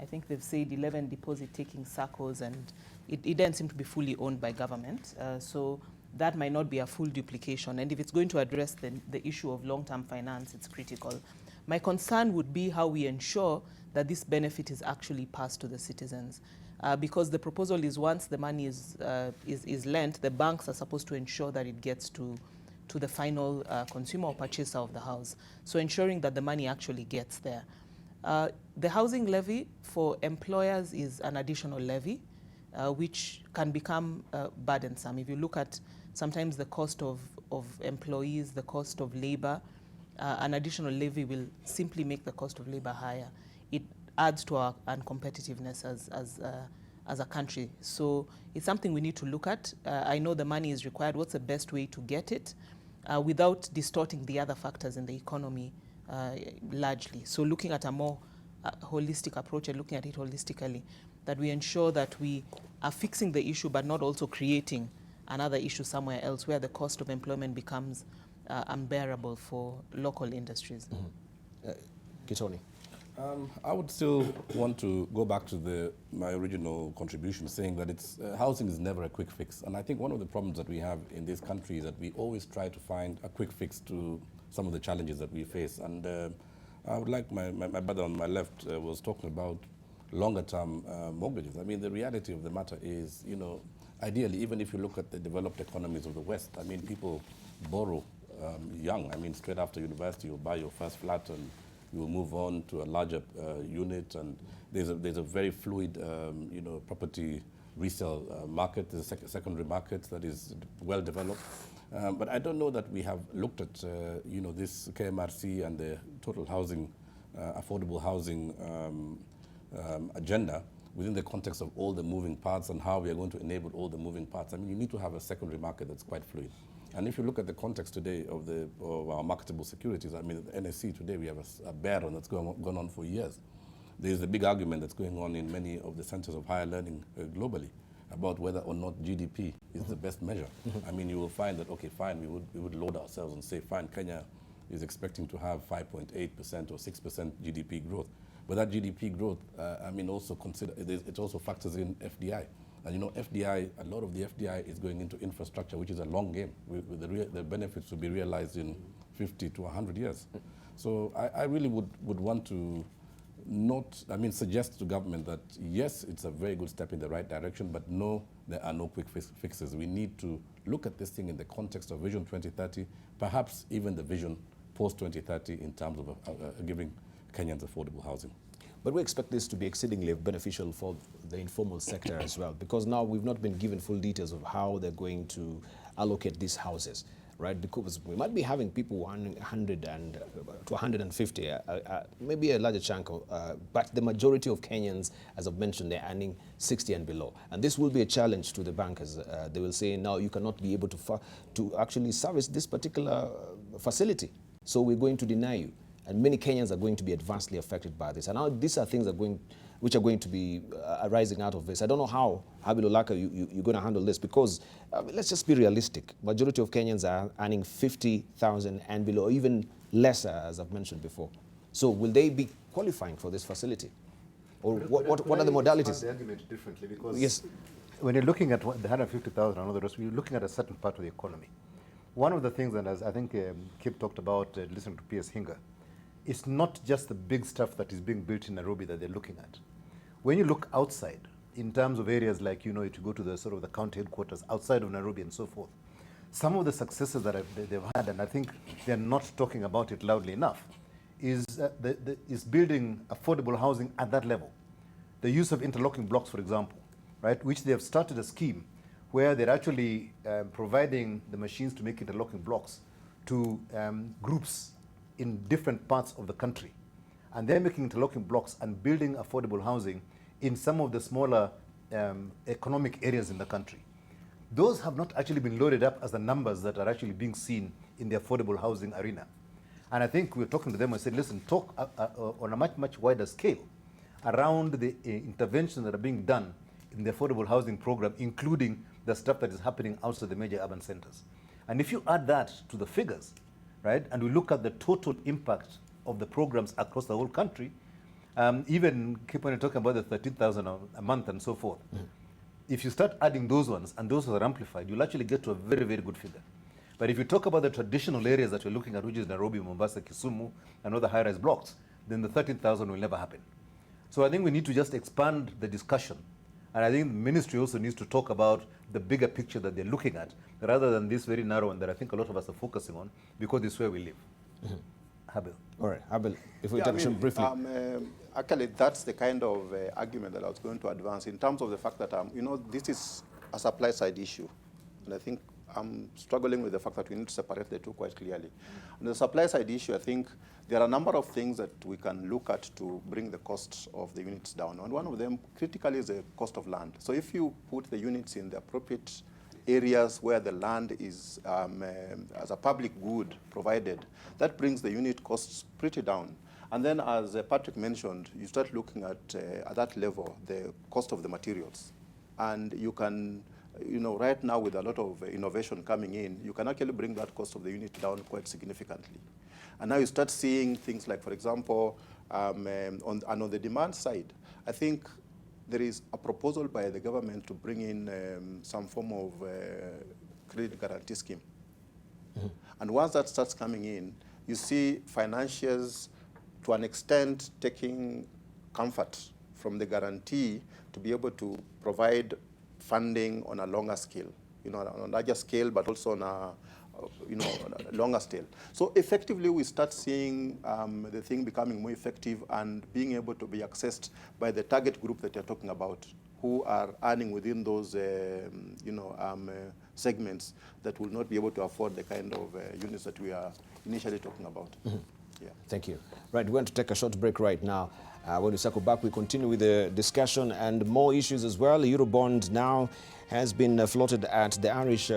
I think they've said 11 deposit-taking SACCOs, and it didn't seem to be fully owned by government. So that might not be a full duplication. And if it's going to address the issue of long-term finance, it's critical. My concern would be how we ensure that this benefit is actually passed to the citizens. Because the proposal is once the money is lent, the banks are supposed to ensure that it gets to the final consumer or purchaser of the house. So ensuring that the money actually gets there. The housing levy for employers is an additional levy, which can become burdensome. If you look at sometimes the cost of employees, the cost of labor, an additional levy will simply make the cost of labor higher. It adds to our uncompetitiveness as a country. So it's something we need to look at. I know the money is required. What's the best way to get it without distorting the other factors in the economy largely? So looking at a more holistic approach and looking at it holistically, that we ensure that we are fixing the issue but not also creating another issue somewhere else where the cost of employment becomes unbearable for local industries. Mm-hmm. Kitoni. I would still want to go back to my original contribution, saying that housing is never a quick fix. And I think one of the problems that we have in this country is that we always try to find a quick fix to some of the challenges that we face. And I would like my brother on my left was talking about longer term mortgages. I mean, the reality of the matter is, ideally, even if you look at the developed economies of the West, I mean, people borrow young. I mean, straight after university, you'll buy your first flat and you will move on to a larger unit, and there's a very fluid, property resale market. There's a secondary market that is well developed. But I don't know that we have looked at, this KMRC and the total housing, affordable housing agenda within the context of all the moving parts and how we are going to enable all the moving parts. I mean, you need to have a secondary market that's quite fluid. And if you look at the context today of our marketable securities, I mean, the NSC today, we have a bear run that's gone on for years. There's a big argument that's going on in many of the centers of higher learning globally about whether or not GDP is the best measure. I mean, you will find that, okay, fine, we would load ourselves and say, fine, Kenya is expecting to have 5.8% or 6% GDP growth. But that GDP growth, also it also factors in FDI. And FDI, a lot of the FDI is going into infrastructure, which is a long game. The benefits will be realized in 50 to 100 years. So I really would want to suggest to government that yes, it's a very good step in the right direction, but no, there are no quick fixes. We need to look at this thing in the context of Vision 2030, perhaps even the vision post-2030 in terms of giving Kenyans affordable housing. But we expect this to be exceedingly beneficial for the informal sector as well, because now we've not been given full details of how they're going to allocate these houses, right? Because we might be having people 100 to 150, maybe a larger chunk, but the majority of Kenyans, as I've mentioned, they're earning 60 and below. And this will be a challenge to the bankers. They will say, now you cannot be able to actually service this particular facility, so we're going to deny you. And many Kenyans are going to be adversely affected by this. And now these are things which are going to be arising out of this. I don't know how, Habil Olaka, you're going to handle this, because let's just be realistic. Majority of Kenyans are earning 50,000 and below, or even lesser, as I've mentioned before. So will they be qualifying for this facility? Or what are the modalities? The argument differently, because yes, when you're looking at the 150,000 and all the rest, you're looking at a certain part of the economy. One of the things, and as I think Kip talked about, listening to P.S. Hinga, it's not just the big stuff that is being built in Nairobi that they're looking at. When you look outside, in terms of areas like, you know, if you go to the sort of the county headquarters outside of Nairobi and so forth, some of the successes that they've had, and I think they're not talking about it loudly enough, is building affordable housing at that level. The use of interlocking blocks, for example, right, which they have started a scheme where they're actually providing the machines to make interlocking blocks to groups in different parts of the country. And they're making interlocking blocks and building affordable housing in some of the smaller economic areas in the country. Those have not actually been loaded up as the numbers that are actually being seen in the affordable housing arena. And I think we were talking to them and said, listen, talk on a much, much wider scale around the interventions that are being done in the affordable housing program, including the stuff that is happening outside the major urban centers. And if you add that to the figures, right, and we look at the total impact of the programs across the whole country, even keep on talking about the 13,000 a month and so forth. Mm-hmm. If you start adding those ones, and those are amplified, you'll actually get to a very, very good figure. But if you talk about the traditional areas that we're looking at, which is Nairobi, Mombasa, Kisumu, and other high-rise blocks, then the 13,000 will never happen. So I think we need to just expand the discussion. And I think the ministry also needs to talk about the bigger picture that they're looking at, rather than this very narrow one that I think a lot of us are focusing on, because it's where we live. Mm-hmm. Habil. All right, Habil, if we touch on briefly. Actually, that's the kind of argument that I was going to advance in terms of the fact that, you know, this is a supply side issue. And I think I'm struggling with the fact that we need to separate the two quite clearly. On the supply side issue, I think there are a number of things that we can look at to bring the costs of the units down. And one of them, critically, is the cost of land. So if you put the units in the appropriate areas where the land is as a public good provided, that brings the unit costs pretty down. And then, as Patrick mentioned, you start looking at that level, the cost of the materials. And you can, you know, right now with a lot of innovation coming in, you can actually bring that cost of the unit down quite significantly. And now you start seeing things like, for example, on the demand side, I think there is a proposal by the government to bring in some form of credit guarantee scheme. Mm-hmm. And once that starts coming in, you see financiers, to an extent, taking comfort from the guarantee to be able to provide funding on a longer scale, you know, on a larger scale, but also on a, you know, on a longer scale. So effectively, we start seeing the thing becoming more effective and being able to be accessed by the target group that you're talking about, who are earning within those, you know, segments that will not be able to afford the kind of units that we are initially talking about. Mm-hmm. Yeah. Thank you. Right, we're going to take a short break right now. When we circle back, we continue with the discussion and more issues as well. Eurobond now has been floated at the Irish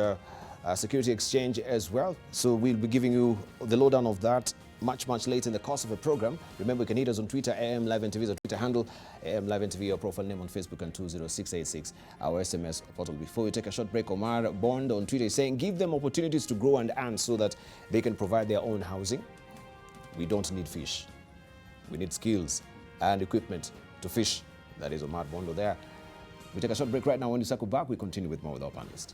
Security Exchange as well. So we'll be giving you the lowdown of that much, much later in the course of the program. Remember, you can hit us on Twitter, AM Live NTV is our Twitter handle, AM Live NTV, our profile name on Facebook, and 20686, our SMS portal. Before we take a short break, Omar Bond on Twitter is saying, give them opportunities to grow and earn so that they can provide their own housing. We don't need fish. We need skills and equipment to fish. That is Omar Bondo there. We take a short break right now. When we circle back, we continue with more with our panelists.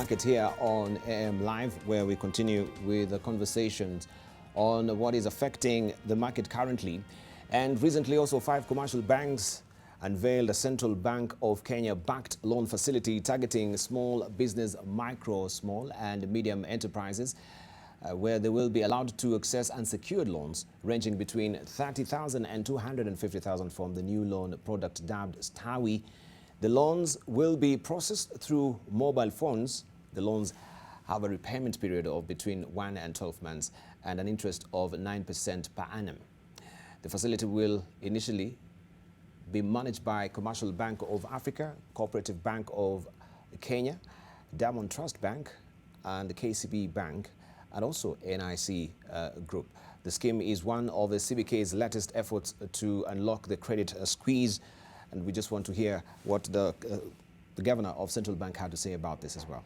market here on AM Live, where we continue with the conversations on what is affecting the market currently. And recently also 5 commercial banks unveiled a Central Bank of Kenya-backed loan facility targeting small business, micro, small and medium enterprises, where they will be allowed to access unsecured loans ranging between 30,000 and 250,000 from the new loan product dubbed Stawi. The loans will be processed through mobile phones. The loans have a repayment period of between 1 and 12 months and an interest of 9% per annum. The facility will initially be managed by Commercial Bank of Africa, Cooperative Bank of Kenya, Diamond Trust Bank, and the KCB Bank, and also NIC Group. The scheme is one of the CBK's latest efforts to unlock the credit squeeze, and we just want to hear what the governor of Central Bank had to say about this as well.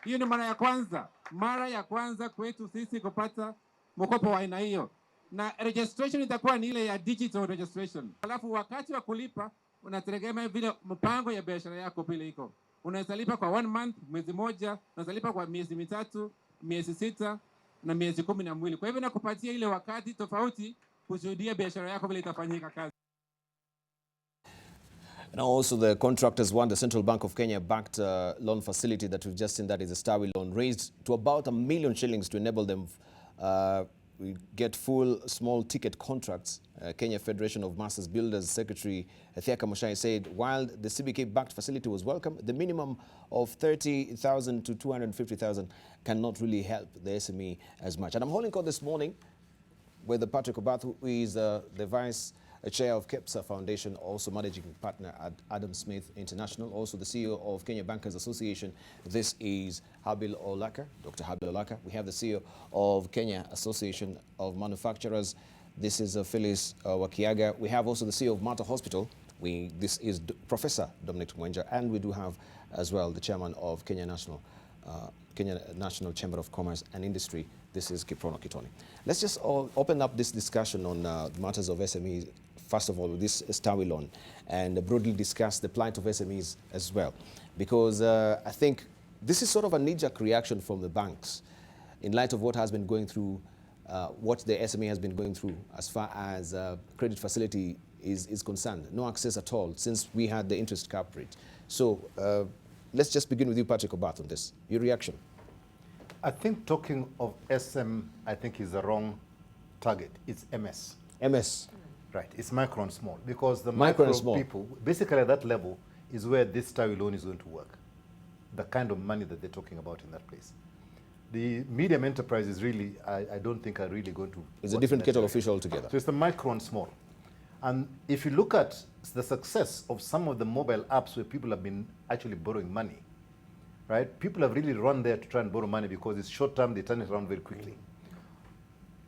Hiyo ni mara ya kwanza kwetu sisi kupata mkopo wa aina hiyo, na registration itakuwa ni ile ya digital registration. Alafu wakati wa kulipa unategemea vile mpango ya biashara yako vile iko. Unaweza lipa kwa 1 month, mwezi moja, unaweza lipa kwa miezi mitatu, miezi 6 na miezi 12. Kwa hivyo nakupatia ile wakati tofauti kushuhudia biashara yako vile itafanyika kazi. And also the contractors want the Central Bank of Kenya-backed loan facility that we've just seen, that is a Stawi loan, raised to about £1 million shillings to enable them we get full small ticket contracts. Kenya Federation of Masters Builders Secretary Thiaka Mushai said while the CBK-backed facility was welcome, the minimum of 30,000 to 250,000 cannot really help the SME as much. And I'm holding court this morning with Patrick Obath, who is the Vice Chair of KEPSA Foundation, also managing partner at Adam Smith International, also the CEO of Kenya Bankers Association. This is Habil Olaka, Dr. Habil Olaka. We have the CEO of Kenya Association of Manufacturers. This is Phyllis Wakiaga. We have also the CEO of Mata Hospital. This is Professor Dominic Mwenja, and we do have as well the chairman of Kenya National Chamber of Commerce and Industry. This is Kiprono Kitoni. Let's just open up this discussion on matters of SMEs. First of all, this Stawi loan, and broadly discuss the plight of SMEs as well, because I think this is sort of a knee-jerk reaction from the banks in light of what has been going through, what the SME has been going through as far as credit facility is concerned. No access at all since we had the interest cap rate. So let's just begin with you, Patrick Obath, on this. Your reaction? I think talking of SM, I think is the wrong target. It's MS. MS. Right, it's micro and small, because the micro people, basically at that level, is where this Stawi loan is going to work. The kind of money that they're talking about in that place. The medium enterprises really, I don't think are really going to... It's a different kettle of fish altogether. So it's the micro and small. And if you look at the success of some of the mobile apps where people have been actually borrowing money, right? People have really run there to try and borrow money because it's short term, they turn it around very quickly.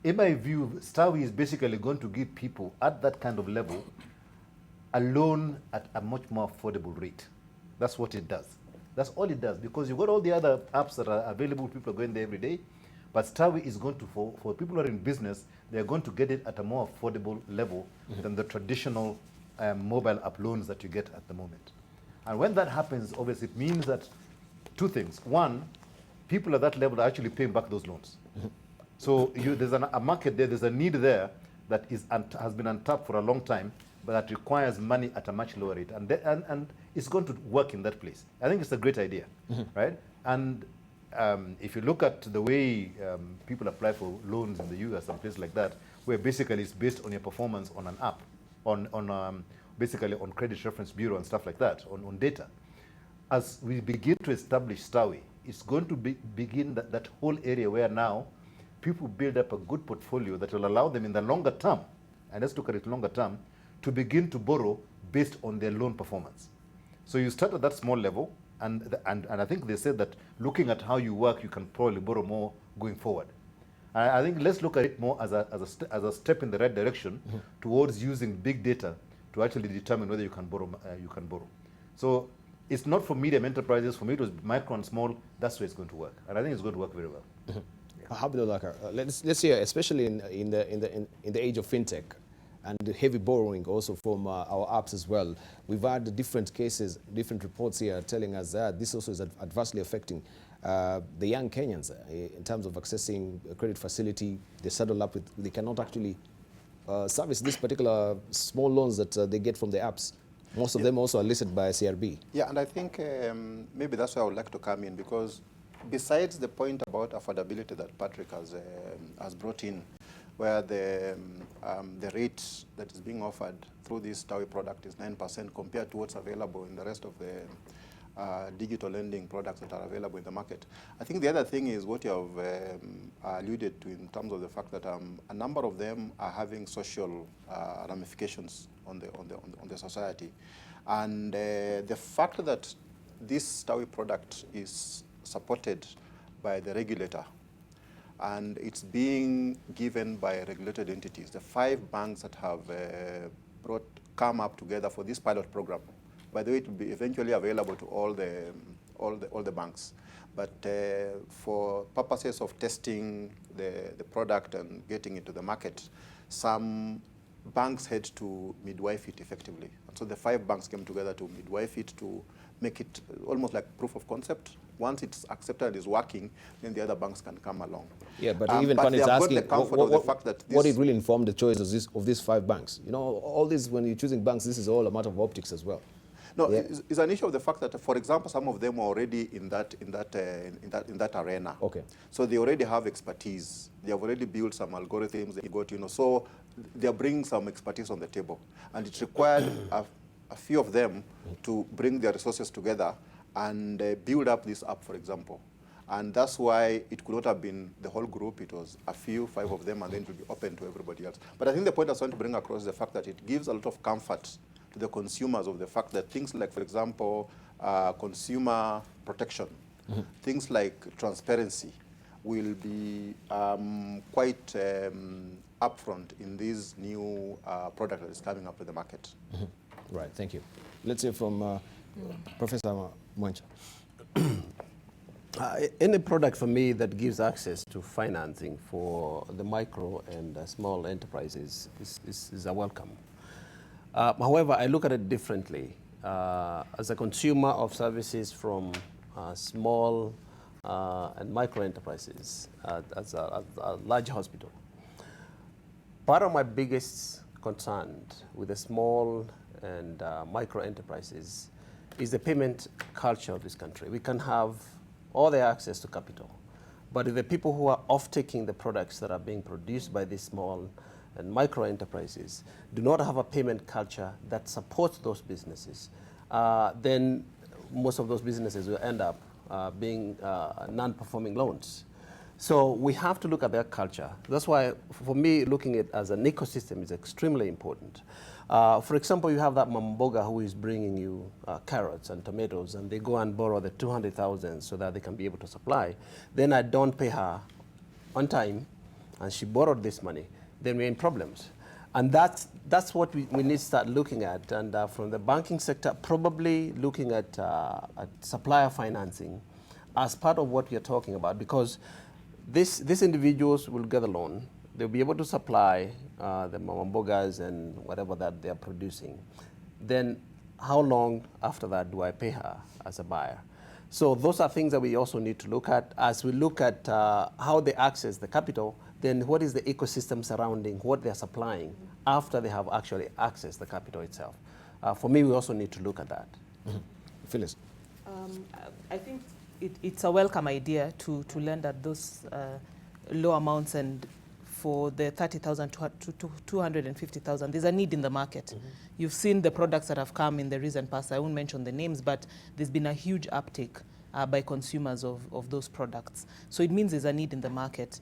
In my view, Stawi is basically going to give people at that kind of level a loan at a much more affordable rate. That's what it does. That's all it does, because you've got all the other apps that are available, people are going there every day, but Stawi is going to, for people who are in business, they're going to get it at a more affordable level than the traditional mobile app loans that you get at the moment. And when that happens, obviously it means that 2 things. One, people at that level are actually paying back those loans. So there's a market there, there's a need there that has been untapped for a long time, but that requires money at a much lower rate. And it's going to work in that place. I think it's a great idea, right? And if you look at the way people apply for loans in the US and places like that, where basically it's based on your performance on an app, basically on Credit Reference Bureau and stuff like that, on data. As we begin to establish Stawi, it's going to begin that whole area where now people build up a good portfolio that will allow them in the longer term, and let's look at it longer term, to begin to borrow based on their loan performance. So you start at that small level, and I think they said that looking at how you work, you can probably borrow more going forward. I think let's look at it more as a step in the right direction towards using big data to actually determine whether you can borrow. So it's not for medium enterprises. For me, it was micro and small. That's where it's going to work, and I think it's going to work very well. Let's hear, especially in the age of fintech and the heavy borrowing also from our apps as well. We've had different cases, different reports here telling us that this also is adversely affecting the young Kenyans in terms of accessing a credit facility. They saddle up with, they cannot actually service these particular small loans that they get from the apps. Most of them also are listed by CRB. Yeah, and I think maybe that's where I would like to come in, because besides the point about affordability that Patrick has brought in, where the rate that is being offered through this TAWI product is 9% compared to what's available in the rest of the digital lending products that are available in the market. I think the other thing is what you have alluded to in terms of the fact that a number of them are having social ramifications on the society. And the fact that this TAWI product is supported by the regulator, and it's being given by regulated entities. The 5 banks that have come up together for this pilot program. By the way, it will be eventually available to all the banks. But for purposes of testing the product and getting it to the market, some banks had to midwife it effectively. And so the 5 banks came together to midwife it, to make it almost like proof of concept. Once it's accepted and is working, then the other banks can come along. Yeah, but even Pan is asking, what it really informed the choice of these 5 banks? You know, all this, when you're choosing banks, this is all a matter of optics as well. No, yeah. It's an issue of the fact that, for example, some of them are already in that arena. Okay. So they already have expertise. They have already built some algorithms. They got, so they are bringing some expertise on the table, and it required a few of them to bring their resources together and build up this app, for example. And that's why it could not have been the whole group. It was a few, 5 of them, and then it will be open to everybody else. But I think the point I was trying to bring across is the fact that it gives a lot of comfort to the consumers of the fact that things like, for example, consumer protection, things like transparency will be quite upfront in this new product that is coming up to the market. Right, thank you. Let's hear from Professor Mwencha. Any product for me that gives access to financing for the micro and small enterprises is a welcome. However, I look at it differently. As a consumer of services from small and micro enterprises, as a large hospital, part of my biggest concern with the small and micro enterprises is the payment culture of this country. We can have all the access to capital, but if the people who are off-taking the products that are being produced by these small and micro enterprises do not have a payment culture that supports those businesses, then most of those businesses will end up being non-performing loans. So we have to look at their culture. That's why, for me, looking at it as an ecosystem is extremely important. For example, you have that mamboga who is bringing you carrots and tomatoes, and they go and borrow the 200,000 so that they can be able to supply. Then I don't pay her on time, and she borrowed this money. Then we're in problems. And that's what we need to start looking at. And from the banking sector, probably looking at supplier financing as part of what we are talking about, because these individuals will get a loan. They'll be able to supply the mamambogas and whatever that they're producing. Then how long after that do I pay her as a buyer? So those are things that we also need to look at. As we look at how they access the capital, then what is the ecosystem surrounding what they're supplying after they have actually accessed the capital itself? For me, we also need to look at that. Phyllis? I think it's a welcome idea to lend at those low amounts, and for the 30,000 to 250,000, there's a need in the market. You've seen the products that have come in the recent past. I won't mention the names, but there's been a huge uptake by consumers of those products. So it means there's a need in the market.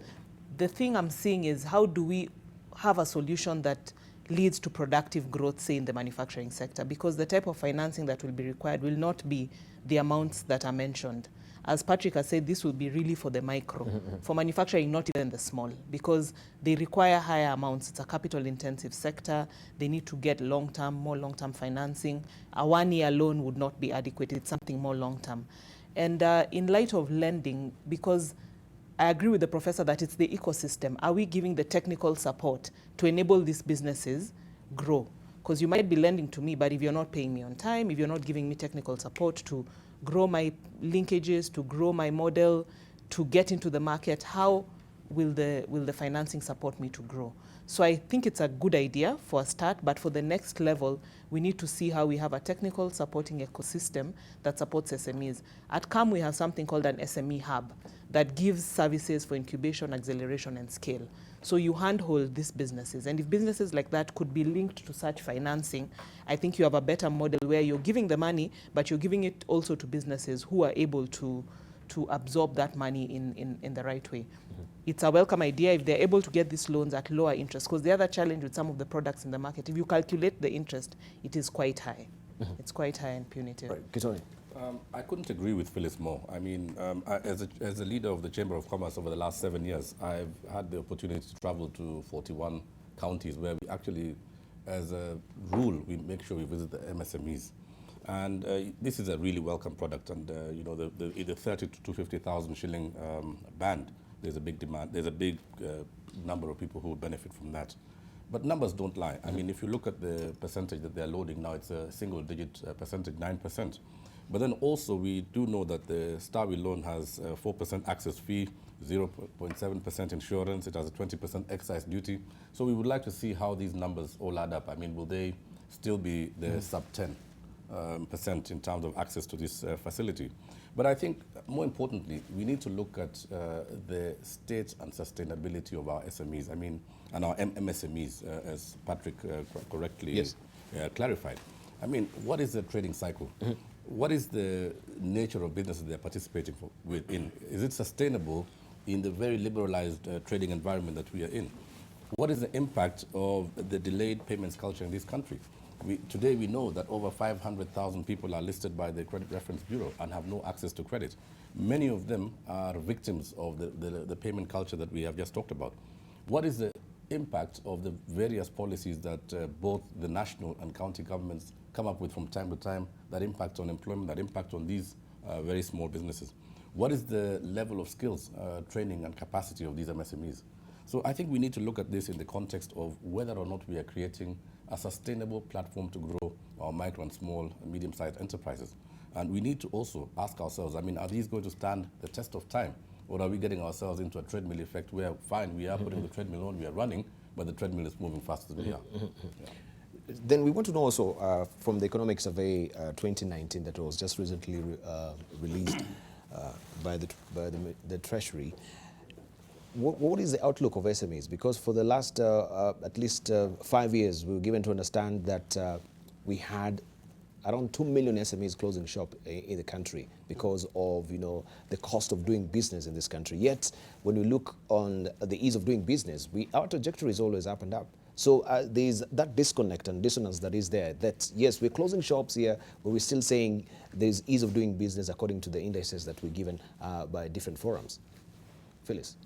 The thing I'm seeing is, how do we have a solution that leads to productive growth, say in the manufacturing sector, because the type of financing that will be required will not be the amounts that are mentioned. As Patrick has said, this will be really for the micro. For manufacturing, not even the small, because they require higher amounts. It's a capital-intensive sector. They need to get long-term, more long-term financing. A one-year loan would not be adequate. It's something more long-term. And in light of lending, because I agree with the professor that it's the ecosystem, are we giving the technical support to enable these businesses grow? Because you might be lending to me, but if you're not paying me on time, if you're not giving me technical support to grow my linkages, to grow my model, to get into the market, how will the financing support me to grow? So I think it's a good idea for a start, but for the next level, we need to see how we have a technical supporting ecosystem that supports SMEs. At CAM, we have something called an SME hub that gives services for incubation, acceleration, and scale. So you handhold these businesses. And if businesses like that could be linked to such financing, I think you have a better model where you're giving the money, but you're giving it also to businesses who are able to absorb that money in the right way. It's a welcome idea if they're able to get these loans at lower interest, because the other challenge with some of the products in the market, if you calculate the interest, it is quite high. It's quite high and punitive. Right. Kitoni. I couldn't agree with Phyllis more. I mean, as a leader of the Chamber of Commerce over the last 7 years, I've had the opportunity to travel to 41 counties where we actually, as a rule, we make sure we visit the MSMEs. And this is a really welcome product. And, you know, the 30 to 250,000 shilling band, there's a big demand, there's a big number of people who would benefit from that. But numbers don't lie. I mean, if you look at the percentage that they're loading now, it's a single-digit percentage, 9%. But then also we do know that the Starwi loan has a 4% access fee, 0.7% insurance, it has a 20% excise duty. So we would like to see how these numbers all add up. I mean, will they still be the sub 10% in terms of access to this facility? But I think more importantly, we need to look at the state and sustainability of our SMEs, I mean, and our MSMEs, as Patrick correctly clarified. I mean, what is the trading cycle? What is the nature of businesses they're participating in? Is it sustainable in the very liberalized trading environment that we are in? What is the impact of the delayed payments culture in this country? Today we know that over 500,000 people are listed by the Credit Reference Bureau and have no access to credit. Many of them are victims of the payment culture that we have just talked about. What is the impact of the various policies that both the national and county governments come up with from time to time that impact on employment, that impact on these very small businesses? What is the level of skills, training and capacity of these MSMEs? So I think we need to look at this in the context of whether or not we are creating a sustainable platform to grow our micro and small and medium-sized enterprises. And we need to also ask ourselves, I mean, are these going to stand the test of time? Or are we getting ourselves into a treadmill effect where, fine, we are putting the treadmill on, we are running, but the treadmill is moving faster than we are? Then we want to know also from the Economic Survey 2019 that was just recently released by the Treasury, what is the outlook of SMEs? Because for the last at least 5 years, we were given to understand that we had around 2 million SMEs closing shop in the country because of, you know, the cost of doing business in this country. Yet, when we look on the ease of doing business, our trajectory is always up and up. So there's that disconnect and dissonance that is there, that yes, we're closing shops here, but we're still saying there's ease of doing business according to the indices that we're given by different forums. Phyllis.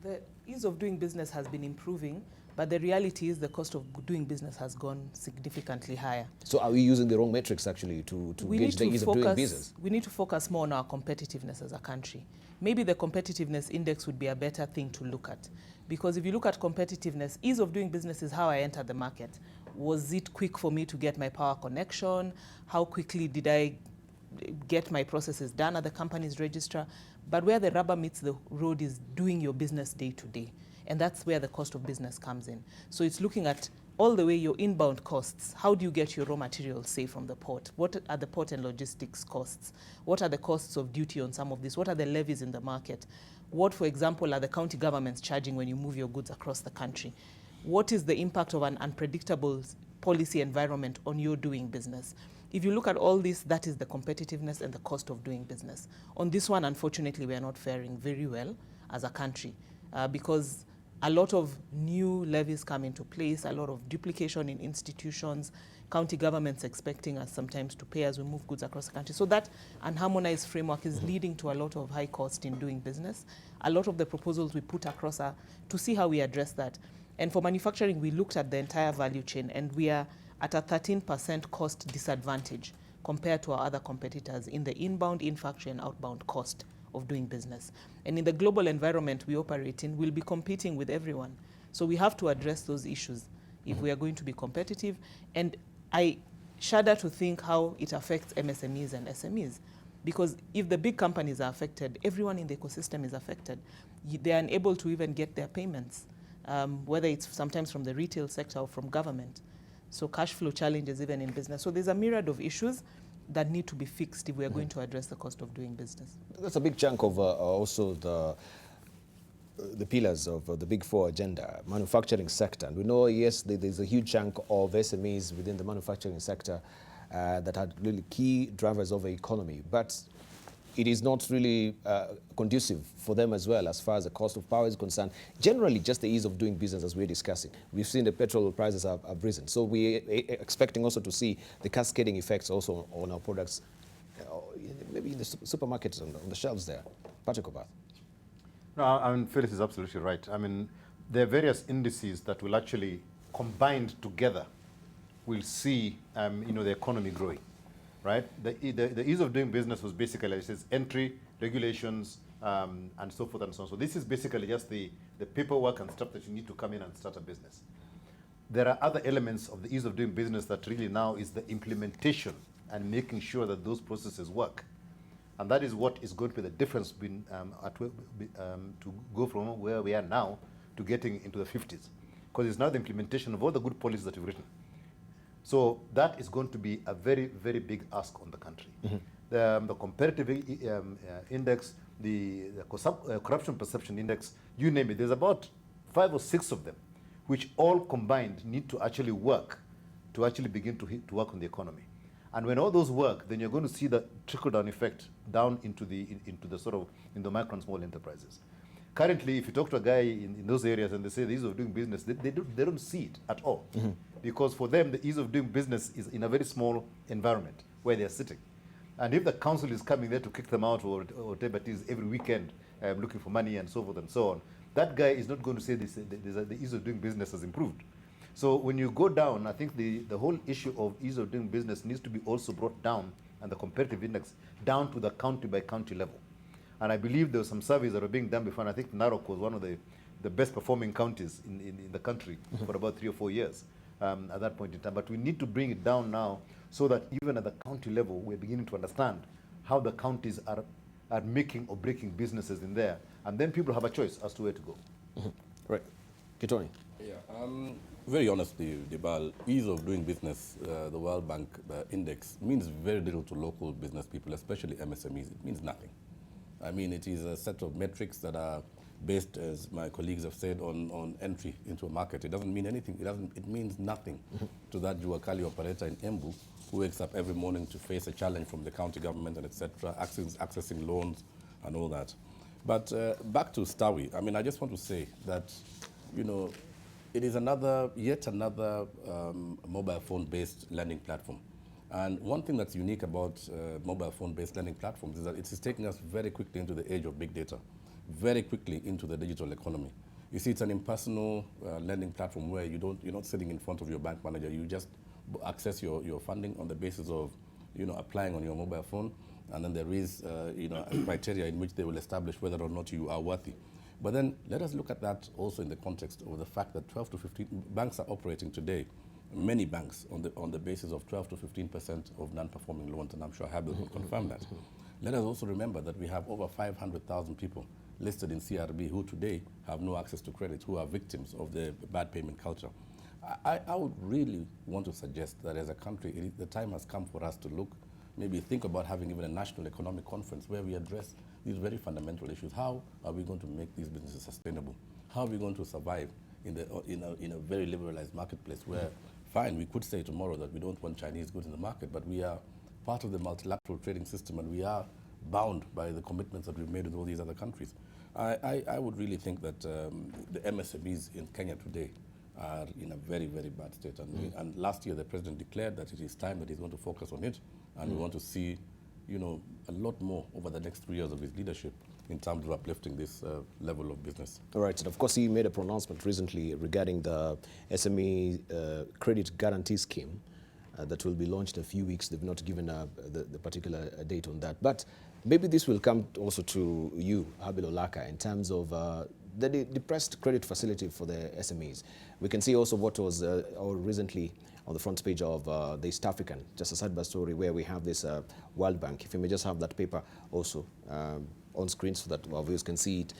The ease of doing business has been improving, but the reality is the cost of doing business has gone significantly higher. So are we using the wrong metrics actually to gauge the ease of doing business? We need to focus more on our competitiveness as a country. Maybe the competitiveness index would be a better thing to look at. Because if you look at competitiveness, ease of doing business is how I entered the market. Was it quick for me to get my power connection? How quickly did I get my processes done at the company's registrar? But where the rubber meets the road is doing your business day to day. And that's where the cost of business comes in. So it's looking at all the way your inbound costs. How do you get your raw materials, say, from the port? What are the port and logistics costs? What are the costs of duty on some of this? What are the levies in the market? What, for example, are the county governments charging when you move your goods across the country? What is the impact of an unpredictable policy environment on your doing business? If you look at all this, that is the competitiveness and the cost of doing business. On this one, unfortunately, we are not faring very well as a country because a lot of new levies come into place, a lot of duplication in institutions, county governments expecting us sometimes to pay as we move goods across the country. So that unharmonized framework is leading to a lot of high cost in doing business. A lot of the proposals we put across are to see how we address that. And for manufacturing, we looked at the entire value chain, and we are at a 13% cost disadvantage compared to our other competitors in the inbound, in-factory, and outbound cost of doing business. And in the global environment we operate in, we'll be competing with everyone. So we have to address those issues if we are going to be competitive. And I shudder to think how it affects MSMEs and SMEs. Because if the big companies are affected, everyone in the ecosystem is affected. They are unable to even get their payments, whether it's sometimes from the retail sector or from government. So cash flow challenges even in business. So there's a myriad of issues that need to be fixed if we are going to address the cost of doing business. That's a big chunk of also the pillars of the Big Four agenda, manufacturing sector. And we know, yes, there's a huge chunk of SMEs within the manufacturing sector that are really key drivers of the economy. But it is not really conducive for them as well as far as the cost of power is concerned. Generally, just the ease of doing business as we're discussing. We've seen the petrol prices have risen. So we're expecting also to see the cascading effects also on our products, maybe in the supermarkets on the shelves there. Patrick Obath. No, I mean, Phyllis is absolutely right. I mean, there are various indices that will actually, combined together, will see the economy growing. Right? The ease of doing business was basically, it says entry, regulations, and so forth and so on. So this is basically just the paperwork and stuff that you need to come in and start a business. There are other elements of the ease of doing business that really now is the implementation and making sure that those processes work. And that is what is going to be the difference between to go from where we are now to getting into the 50s. Because it's now the implementation of all the good policies that we've written. So that is going to be a very, very big ask on the country. The competitive index, the corruption perception index, you name it, there's about 5 or 6 of them, which all combined need to actually work to actually begin to work on the economy. And when all those work, then you're going to see the trickle-down effect down into the micro and small enterprises. Currently, if you talk to a guy in those areas and they say the ease of doing business, they don't see it at all. Because for them, the ease of doing business is in a very small environment where they're sitting. And if the council is coming there to kick them out or whatever it is every weekend looking for money and so forth and so on, that guy is not going to say the ease of doing business has improved. So when you go down, I think the whole issue of ease of doing business needs to be also brought down, and the competitive index down to the county by county level. And I believe there were some surveys that were being done before, and I think Narok was one of the best performing counties in the country for about 3 or 4 years at that point in time. But we need to bring it down now so that even at the county level, we're beginning to understand how the counties are making or breaking businesses in there. And then people have a choice as to where to go. Right. Kitoni. Yeah, very honestly, Debarl, ease of doing business, the World Bank index, means very little to local business people, especially MSMEs. It means nothing. I mean, it is a set of metrics that are based, as my colleagues have said, on entry into a market. It doesn't mean anything. It means nothing to that Juakali operator in Embu who wakes up every morning to face a challenge from the county government and etc., accessing loans and all that. But back to Stawi, I mean, I just want to say that, it is yet another mobile phone-based lending platform. And one thing that's unique about mobile phone-based lending platforms is that it is taking us very quickly into the age of big data, very quickly into the digital economy. You see, it's an impersonal lending platform where you're not sitting in front of your bank manager. You just access your funding on the basis of, applying on your mobile phone, and then there is, a criteria in which they will establish whether or not you are worthy. But then let us look at that also in the context of the fact that 12 to 15 banks are operating today, many banks on the basis of 12 to 15% of non-performing loans, and I'm sure Habib will confirm that. Let us also remember that we have over 500,000 people listed in CRB who today have no access to credit, who are victims of the bad payment culture. I would really want to suggest that as a country, the time has come for us to maybe think about having even a national economic conference where we address these very fundamental issues. How are we going to make these businesses sustainable? How are we going to survive in a very liberalized marketplace where, fine, we could say tomorrow that we don't want Chinese goods in the market, but we are part of the multilateral trading system, and we are bound by the commitments that we've made with all these other countries. I would really think that the MSMEs in Kenya today are in a very, very bad state. And last year, the president declared that it is time that he's going to focus on it, and we want to see, you know, a lot more over the next 3 years of his leadership in terms of uplifting this level of business. All right, and of course, he made a pronouncement recently regarding the SME credit guarantee scheme that will be launched in a few weeks. They've not given the particular date on that, but maybe this will come also to you, Habil Olaka, in terms of the depressed credit facility for the SMEs. We can see also what was recently on the front page of the East African, just a side-by story where we have this World Bank. If you may just have that paper also on screen so that our viewers can see it.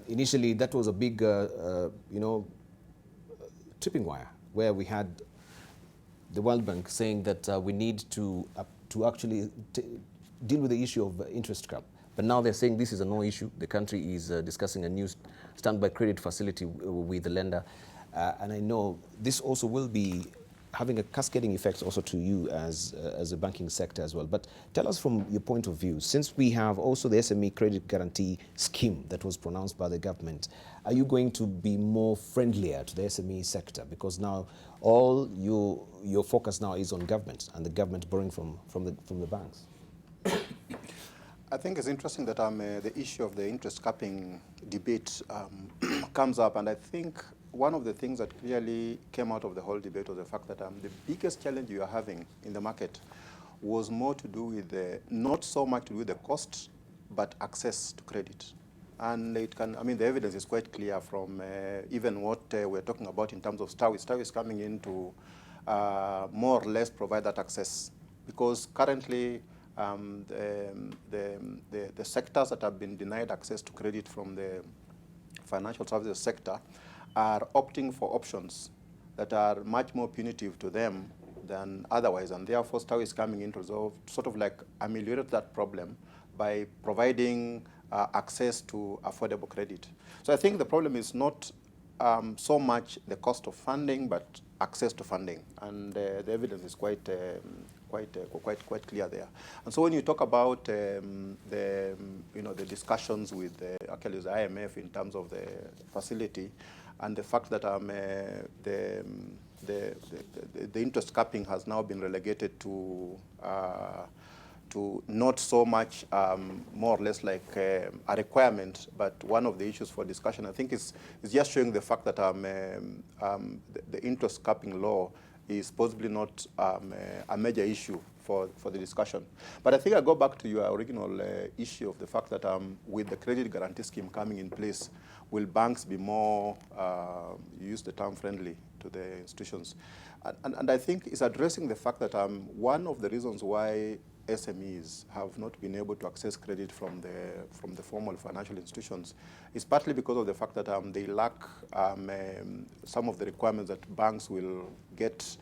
Initially, that was a big, you know, tripping wire where we had the World Bank saying that we need to actually deal with the issue of interest cap. But now they're saying this is a no issue. The country is discussing a new standby credit facility with the lender. And I know this also will be having a cascading effect also to you as a banking sector as well. But tell us from your point of view, since we have also the SME credit guarantee scheme that was pronounced by the government, are you going to be more friendlier to the SME sector? Because now all your focus now is on government and the government borrowing from the banks. I think it's interesting that the issue of the interest capping debate comes up, and I think one of the things that clearly came out of the whole debate was the fact that the biggest challenge you are having in the market was more to do with not so much to do with the cost, but access to credit. And it can, I mean, the evidence is quite clear from even what we're talking about in terms of STAWI. STAWI is coming in to more or less provide that access, because currently the sectors that have been denied access to credit from the financial services sector are opting for options that are much more punitive to them than otherwise, and therefore STAWI is coming in to resolve, sort of like ameliorate that problem by providing access to affordable credit. So I think the problem is not so much the cost of funding, but access to funding, and the evidence is quite clear there. And so when you talk about the discussions with actually the IMF in terms of the facility, and the fact that the interest capping has now been relegated to not so much more or less like a requirement, but one of the issues for discussion, I think is just showing the fact that the interest capping law is possibly not a major issue for the discussion. But I think I go back to your original issue of the fact that with the credit guarantee scheme coming in place, will banks be more, use the term, friendly to the institutions? And I think it's addressing the fact that one of the reasons why SMEs have not been able to access credit from the formal financial institutions is partly because of the fact that they lack some of the requirements that banks will get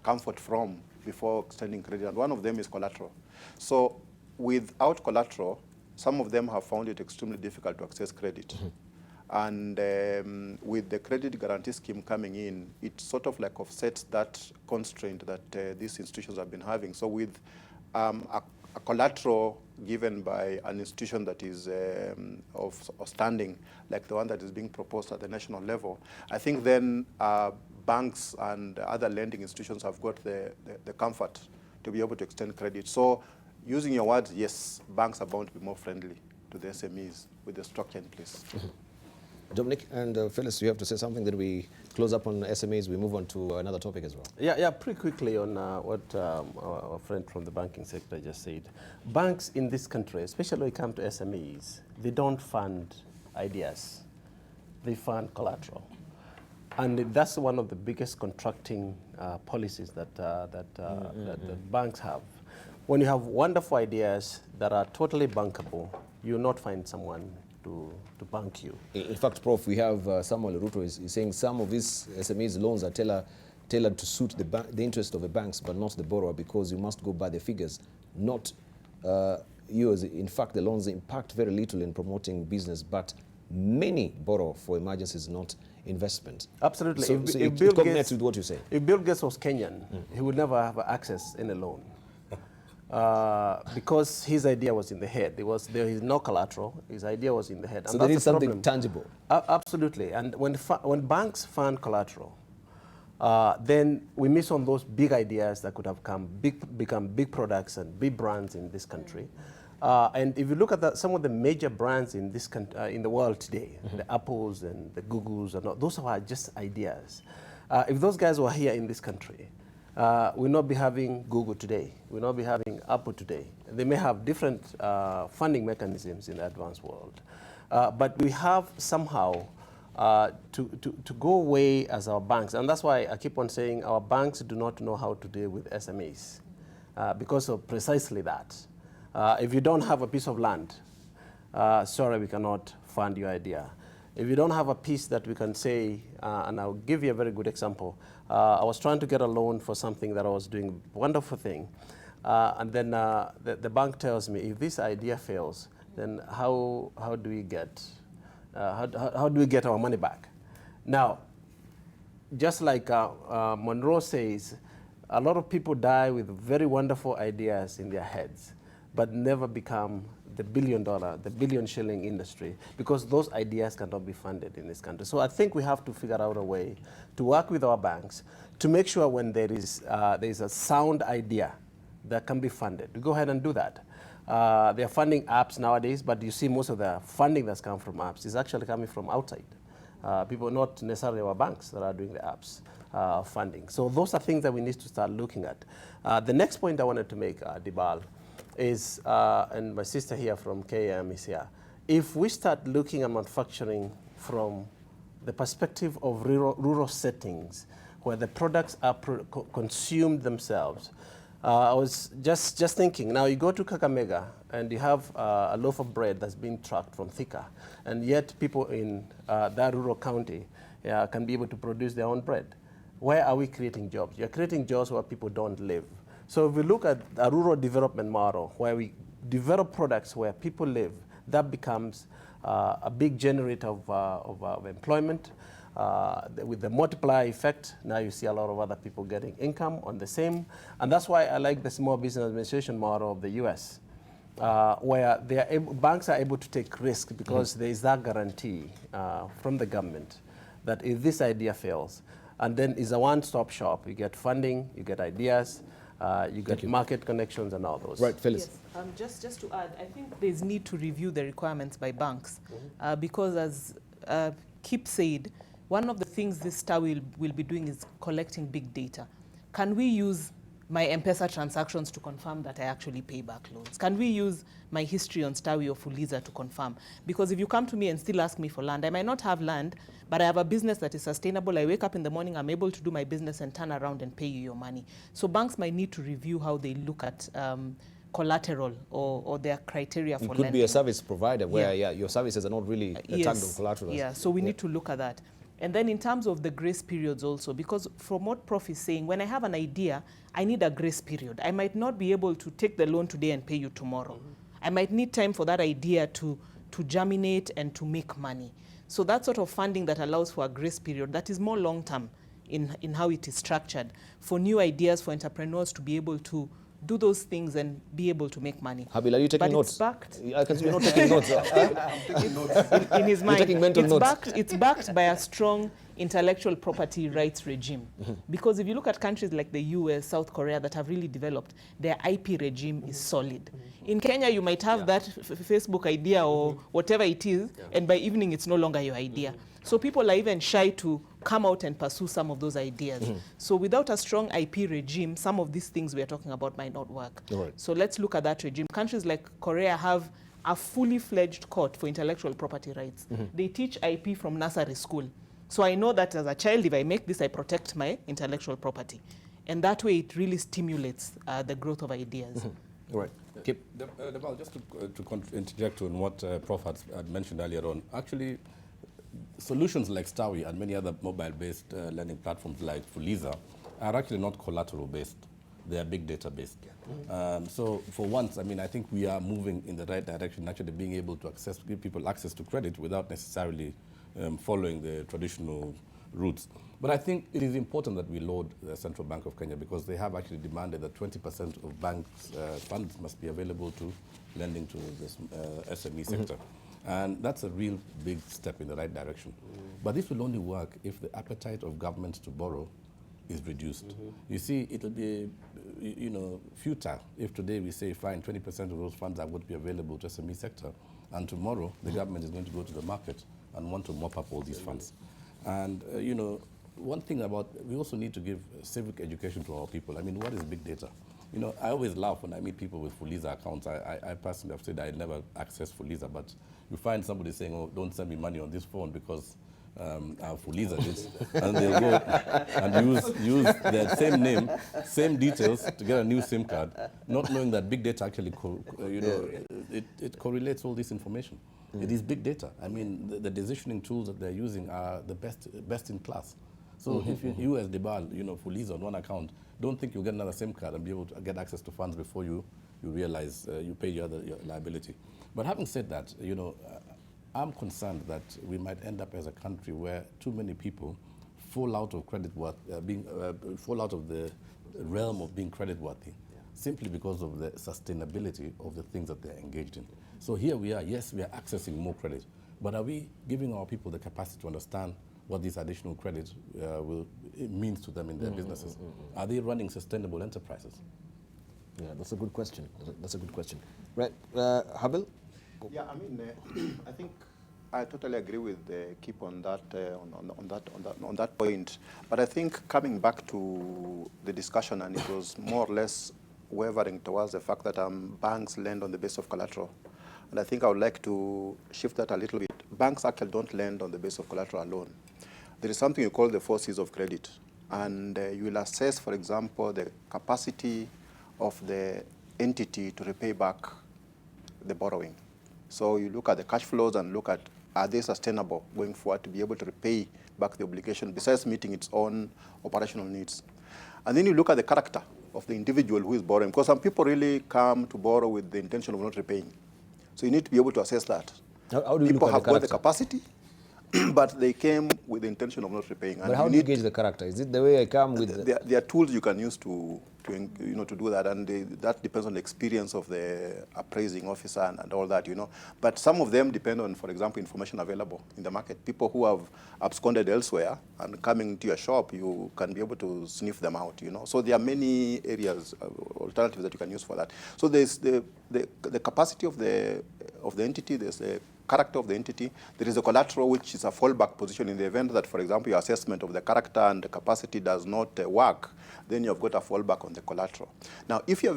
comfort from before extending credit, and one of them is collateral. So without collateral, some of them have found it extremely difficult to access credit. Mm-hmm. And with the credit guarantee scheme coming in, it sort of like offsets that constraint that these institutions have been having. So with a collateral given by an institution that is of standing, like the one that is being proposed at the national level, I think then banks and other lending institutions have got the comfort to be able to extend credit. So using your words, yes, banks are bound to be more friendly to the SMEs with the structure in place. Mm-hmm. Dominic and Phyllis, you have to say something, then we close up on SMEs, we move on to another topic as well. Yeah, pretty quickly on what our friend from the banking sector just said. Banks in this country, especially when it comes to SMEs, they don't fund ideas, they fund collateral. And that's one of the biggest contracting policies that banks have. When you have wonderful ideas that are totally bankable, you'll not find someone to bank you. In fact, Prof, we have Samuel Ruto is saying some of these SMEs loans are tailored to suit the interest of the banks, but not the borrower, because you must go by the figures, not yours. In fact, the loans impact very little in promoting business, but many borrow for emergencies, not investment. Absolutely. So it connects with what you say. If Bill Gates was Kenyan, he would never have access in a loan. because his idea was in the head. There is no collateral. His idea was in the head. So And they that's need the something problem. tangible. Absolutely. And when banks fund collateral, then we miss on those big ideas that could have become big products and big brands in this country. And if you look at some of the major brands in this in the world today, the Apples and the Googles, and all, those are just ideas. If those guys were here in this country, we'll not be having Google today. We'll not be having Apple today. They may have different funding mechanisms in the advanced world. But we have somehow to go away as our banks. And that's why I keep on saying our banks do not know how to deal with SMEs because of precisely that. If you don't have a piece of land, sorry, we cannot fund your idea. If you don't have a piece that we can say, and I'll give you a very good example. I was trying to get a loan for something that I was doing, a wonderful thing. And then the bank tells me, if this idea fails, then how do we get our money back? Now, just like Monroe says, a lot of people die with very wonderful ideas in their heads, but never become the billion shilling industry, because those ideas cannot be funded in this country. So I think we have to figure out a way to work with our banks to make sure when there is a sound idea that can be funded, we go ahead and do that. They're funding apps nowadays, but you see most of the funding that's come from apps is actually coming from outside. People, not necessarily our banks that are doing the apps funding. So those are things that we need to start looking at. The next point I wanted to make, Debarl, is, and my sister here from KM is here, if we start looking at manufacturing from the perspective of rural settings where the products are consumed themselves, I was just thinking, now you go to Kakamega and you have a loaf of bread that's been trucked from Thika, and yet people in that rural county can be able to produce their own bread. Where are we creating jobs? You're creating jobs where people don't live. So if we look at a rural development model where we develop products where people live, that becomes a big generator of employment. With the multiplier effect, now you see a lot of other people getting income on the same. And that's why I like the Small Business Administration model of the US, where banks are able to take risk because there is that guarantee from the government that if this idea fails, and then it's a one-stop shop. You get funding, you get ideas, you get market connections and all those. Right, Phyllis. Yes, just to add, I think there's need to review the requirements by banks because as Kip said, one of the things this star will be doing is collecting big data. Can we use my M-Pesa transactions to confirm that I actually pay back loans? Can we use my history on Stawi or Fuliza to confirm? Because if you come to me and still ask me for land, I might not have land, but I have a business that is sustainable. I wake up in the morning, I'm able to do my business and turn around and pay you your money. So banks might need to review how they look at collateral or their criteria for lending. It could be a service provider where your services are not really tagged on collateral. Yeah, so we need to look at that. And then in terms of the grace periods also, because from what Prof is saying, when I have an idea, I need a grace period. I might not be able to take the loan today and pay you tomorrow. I might need time for that idea to germinate and to make money. So that sort of funding that allows for a grace period, that is more long-term in how it is structured, for new ideas, for entrepreneurs to be able to do those things and be able to make money. Habil, are you taking notes? It's backed. I can see you're not taking notes. In his mind, You're taking mental notes. It's backed by a strong intellectual property rights regime. Because if you look at countries like the US, South Korea that have really developed, their IP regime is solid. In Kenya, you might have that Facebook idea or whatever it is, and by evening, it's no longer your idea. So people are even shy to come out and pursue some of those ideas. So without a strong IP regime, some of these things we are talking about might not work. Right. So let's look at that regime. Countries like Korea have a fully fledged court for intellectual property rights. They teach IP from nursery school. So I know that as a child, if I make this, I protect my intellectual property. And that way it really stimulates the growth of ideas. Right. Keep. Debarl, just to interject on what Prof had mentioned earlier on, actually, solutions like Stawi and many other mobile-based lending platforms like Fuliza are actually not collateral-based. They are big data-based. So for once, I mean, I think we are moving in the right direction, actually being able to give people access to credit without necessarily following the traditional routes. But I think it is important that we laud the Central Bank of Kenya because they have actually demanded that 20% of banks' funds must be available to lending to this SME sector. And that's a real big step in the right direction. But this will only work if the appetite of governments to borrow is reduced. You see, it'll be, futile if today we say, fine, 20% of those funds would be available to SME sector, and tomorrow the government is going to go to the market and want to mop up all these funds. And, one thing we also need to give civic education to our people. I mean, what is big data? I always laugh when I meet people with Fuliza accounts. I personally have said I never access Fuliza, but you find somebody saying, oh, don't send me money on this phone because Fuliza did. And they'll go and use their same name, same details to get a new SIM card, not knowing that big data actually, it correlates all this information. It is big data. I mean, the decisioning tools that they're using are the best in class. So if you as Debarl, Fuliza on one account, don't think you'll get another SIM card and be able to get access to funds before you realize you pay your liability. But having said that, I'm concerned that we might end up as a country where too many people fall out of fall out of the realm of being credit worthy, simply because of the sustainability of the things that they're engaged in. So here we are, yes, we are accessing more credit, but are we giving our people the capacity to understand what this additional credit means to them in their businesses? Are they running sustainable enterprises? Yeah, that's a good question. That's a good question. Right, Habil? Yeah, I mean, I think I totally agree with Kip on that on that point. But I think coming back to the discussion, and it was more or less wavering towards the fact that banks lend on the basis of collateral. And I think I would like to shift that a little bit. Banks actually don't lend on the basis of collateral alone. There is something you call the 4 C's of credit. And you will assess, for example, the capacity of the entity to repay back the borrowing. So you look at the cash flows and look at, are they sustainable going forward to be able to repay back the obligation besides meeting its own operational needs. And then you look at the character of the individual who is borrowing, because some people really come to borrow with the intention of not repaying. So you need to be able to assess that. How do you people look at have the got the capacity, but they came with the intention of not repaying. But how do you gauge the character? Is it the way I come with? There are tools you can use to do that, and that depends on the experience of the appraising officer and all that, But some of them depend on, for example, information available in the market. People who have absconded elsewhere and coming to your shop, you can be able to sniff them out, So there are many areas, alternatives that you can use for that. So there's the capacity of the entity. There's the character of the entity. There is a collateral, which is a fallback position in the event that, for example, your assessment of the character and the capacity does not work, then you've got a fallback on the collateral. Now, if you're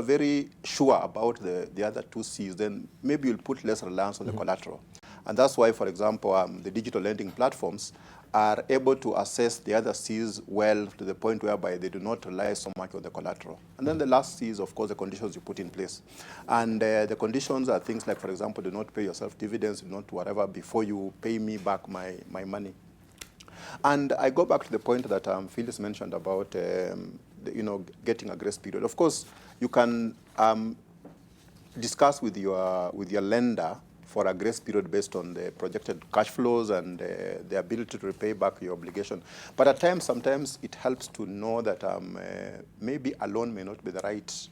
very sure about the other 2 C's, then maybe you'll put less reliance on the collateral. And that's why, for example, the digital lending platforms are able to assess the other C's well to the point whereby they do not rely so much on the collateral. And then the last C is, of course, the conditions you put in place. And the conditions are things like, for example, do not pay yourself dividends, do not whatever, before you pay me back my money. And I go back to the point that Phyllis mentioned about, getting a grace period. Of course, you can discuss with your lender for a grace period based on the projected cash flows and the ability to repay back your obligation. But at times, sometimes it helps to know that maybe a loan may not be the right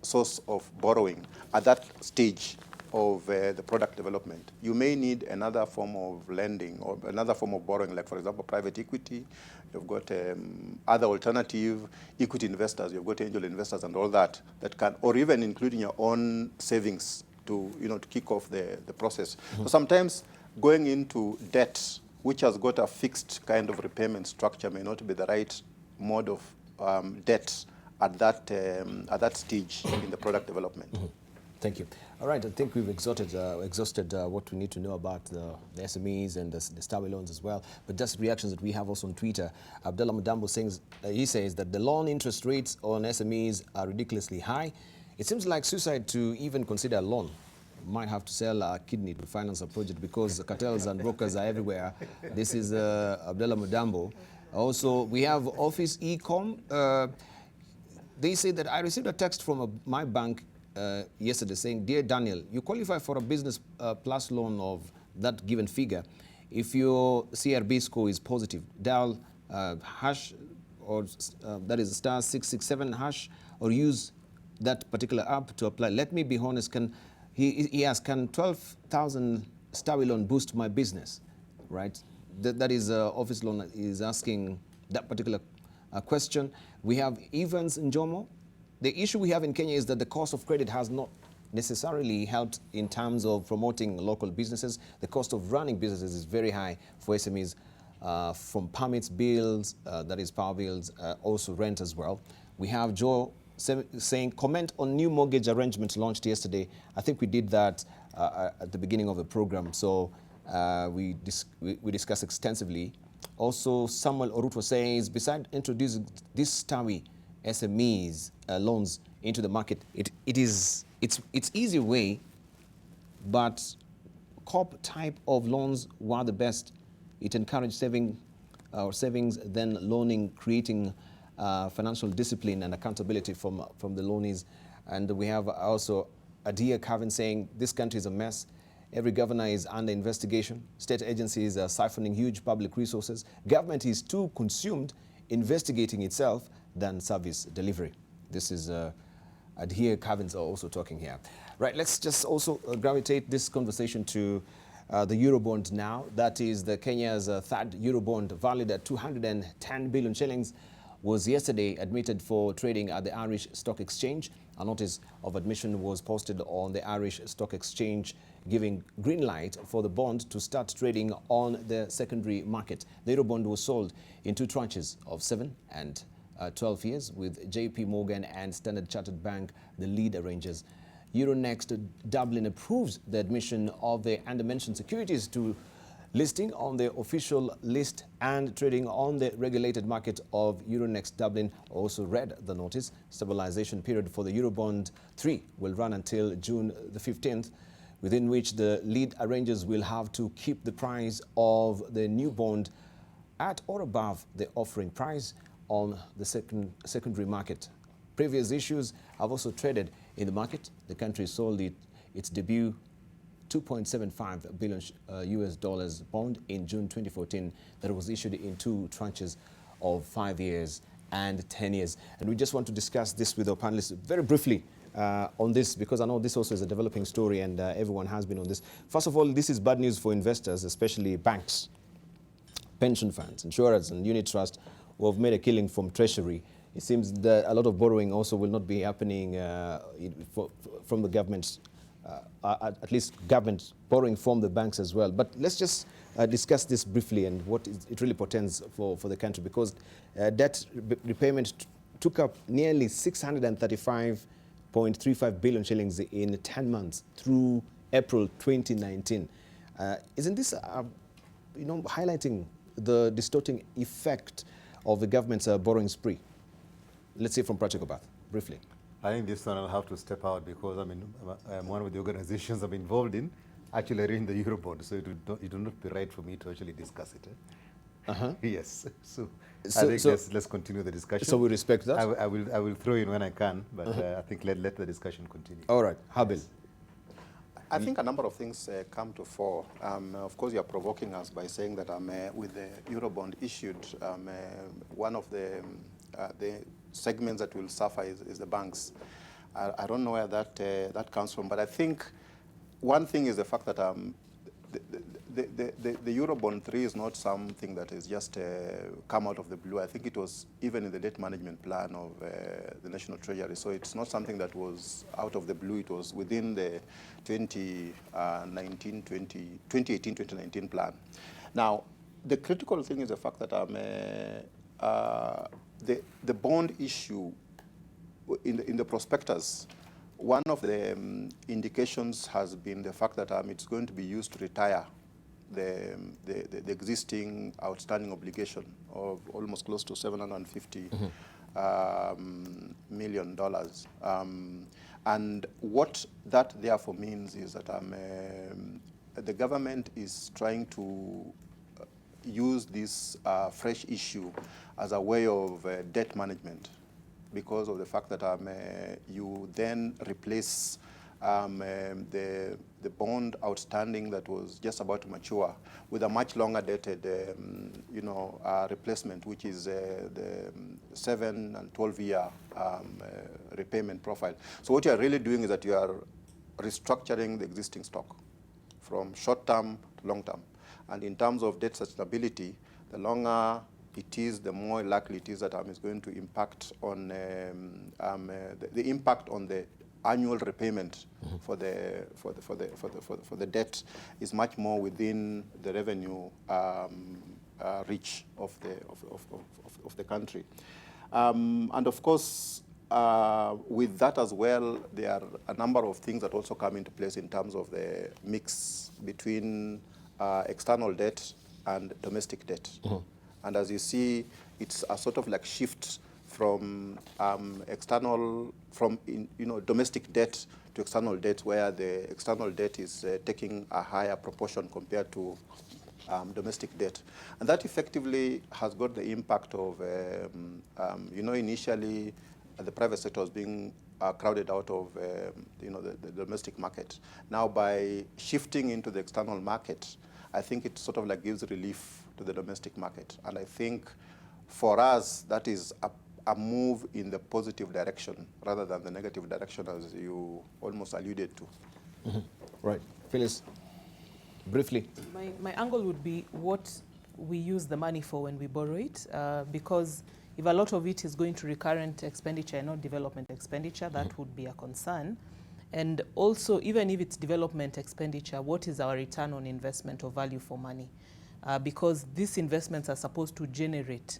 source of borrowing at that stage of the product development. You may need another form of lending or another form of borrowing, like, for example, private equity. You've got other alternative equity investors. You've got angel investors and all that can, or even including your own savings to kick off the process. So sometimes going into debt, which has got a fixed kind of repayment structure, may not be the right mode of debt at that stage in the product development. Thank you. All right, I think we've exhausted what we need to know about the SMEs and the Stawi loans as well. But just reactions that we have also on Twitter. Abdullah Mudambo says that the loan interest rates on SMEs are ridiculously high. It seems like suicide to even consider a loan. Might have to sell a kidney to finance a project because cartels and brokers are everywhere. This is Abdullah Mudambo. Also, we have Office Ecom. They say that I received a text from my bank yesterday saying, "Dear Daniel, you qualify for a business plus loan of that given figure. If your CRB score is positive, dial hash, or that is star 667 hash, or use that particular app to apply. Let me be honest, he asked, can 12,000 Stawi loan boost my business, right? That is office loan is asking that particular question. We have Evans Njomo. The issue we have in Kenya is that the cost of credit has not necessarily helped in terms of promoting local businesses. The cost of running businesses is very high for SMEs, from permits, bills, that is power bills, also rent as well. We have Joe saying, comment on new mortgage arrangements launched yesterday. I think we did that at the beginning of the program, so we discussed extensively. Also, Samuel Oruto says, besides introducing this Stawi SMEs loans into the market, it's easy way, but COP type of loans were the best. It encouraged savings, then loaning, creating financial discipline and accountability from the loanees. And we have also Adia Kevin saying, this country is a mess. Every governor is under investigation. State agencies are siphoning huge public resources. Government is too consumed investigating itself than service delivery. This is Adia Kevin also talking here. Right, let's just also gravitate this conversation to the Eurobond now. That is the Kenya's third Eurobond, valued at 210 billion shillings, was yesterday admitted for trading at the Irish Stock Exchange. A notice of admission was posted on the Irish Stock Exchange, giving green light for the bond to start trading on the secondary market. The Eurobond was sold in two tranches of 7 and 12 years, with JP Morgan and Standard Chartered Bank the lead arrangers. Euronext Dublin approves the admission of the undermentioned securities to listing on the official list and trading on the regulated market of Euronext Dublin. Also read the notice. Stabilization period for the Eurobond 3 will run until June the 15th, within which the lead arrangers will have to keep the price of the new bond at or above the offering price on the secondary market. Previous issues have also traded in the market. The country sold its debut 2.75 billion US dollars bond in June 2014 that was issued in two tranches of 5 years and 10 years. And we just want to discuss this with our panelists very briefly on this, because I know this also is a developing story and everyone has been on this. First of all, this is bad news for investors, especially banks, pension funds, insurers and unit trusts who have made a killing from treasury. It seems that a lot of borrowing also will not be happening from the government, at least government borrowing from the banks as well. But let's just discuss this briefly and what it really portends for the country, because debt repayment took up nearly 635.35 billion shillings in 10 months through April 2019. Isn't this highlighting the distorting effect of the government's borrowing spree? Let's say from Practical Path, briefly. I think this one I'll have to step out, because I'm one of the organizations I'm involved in actually arranging the Eurobond, so it would not be right for me to actually discuss it. Yes, so I think let's continue the discussion. So we respect that? I will throw in when I can, but I think let the discussion continue. All right, Habil. Yes. I think a number of things come to fore. Of course, you're provoking us by saying that with the Eurobond issued, one of the segments that will suffer is the banks. I don't know where that comes from, but I think one thing is the fact that the Eurobond 3 is not something that has just come out of the blue. I think it was even in the debt management plan of the National Treasury. So it's not something that was out of the blue. It was within the 2018-2019 plan. Now, the critical thing is the fact that the bond issue in the prospectus, one of the indications has been the fact that it's going to be used to retire the existing outstanding obligation of almost close to $750 million. And what that therefore means is that the government is trying to use this fresh issue as a way of debt management, because of the fact that you then replace the bond outstanding that was just about to mature with a much longer dated, replacement, which is the 7 and 12-year repayment profile. So what you are really doing is that you are restructuring the existing stock from short-term to long-term. And in terms of debt sustainability, the longer it is, the more likely it is that it's going to impact on the impact on the annual repayment for the debt is much more within the revenue reach of the country. And of course, with that as well, there are a number of things that also come into place in terms of the mix between external debt and domestic debt. And as you see, it's a sort of like shift from domestic debt to external debt, where the external debt is taking a higher proportion compared to domestic debt. And that effectively has got the impact of, initially the private sector was being crowded out of, the domestic market. Now, by shifting into the external market, I think it sort of like gives relief to the domestic market. And I think for us, that is a move in the positive direction rather than the negative direction, as you almost alluded to. Right. Phyllis, briefly. My angle would be what we use the money for when we borrow it, because if a lot of it is going to recurrent expenditure and not development expenditure, that would be a concern. And also, even if it's development expenditure, what is our return on investment or value for money? Because these investments are supposed to generate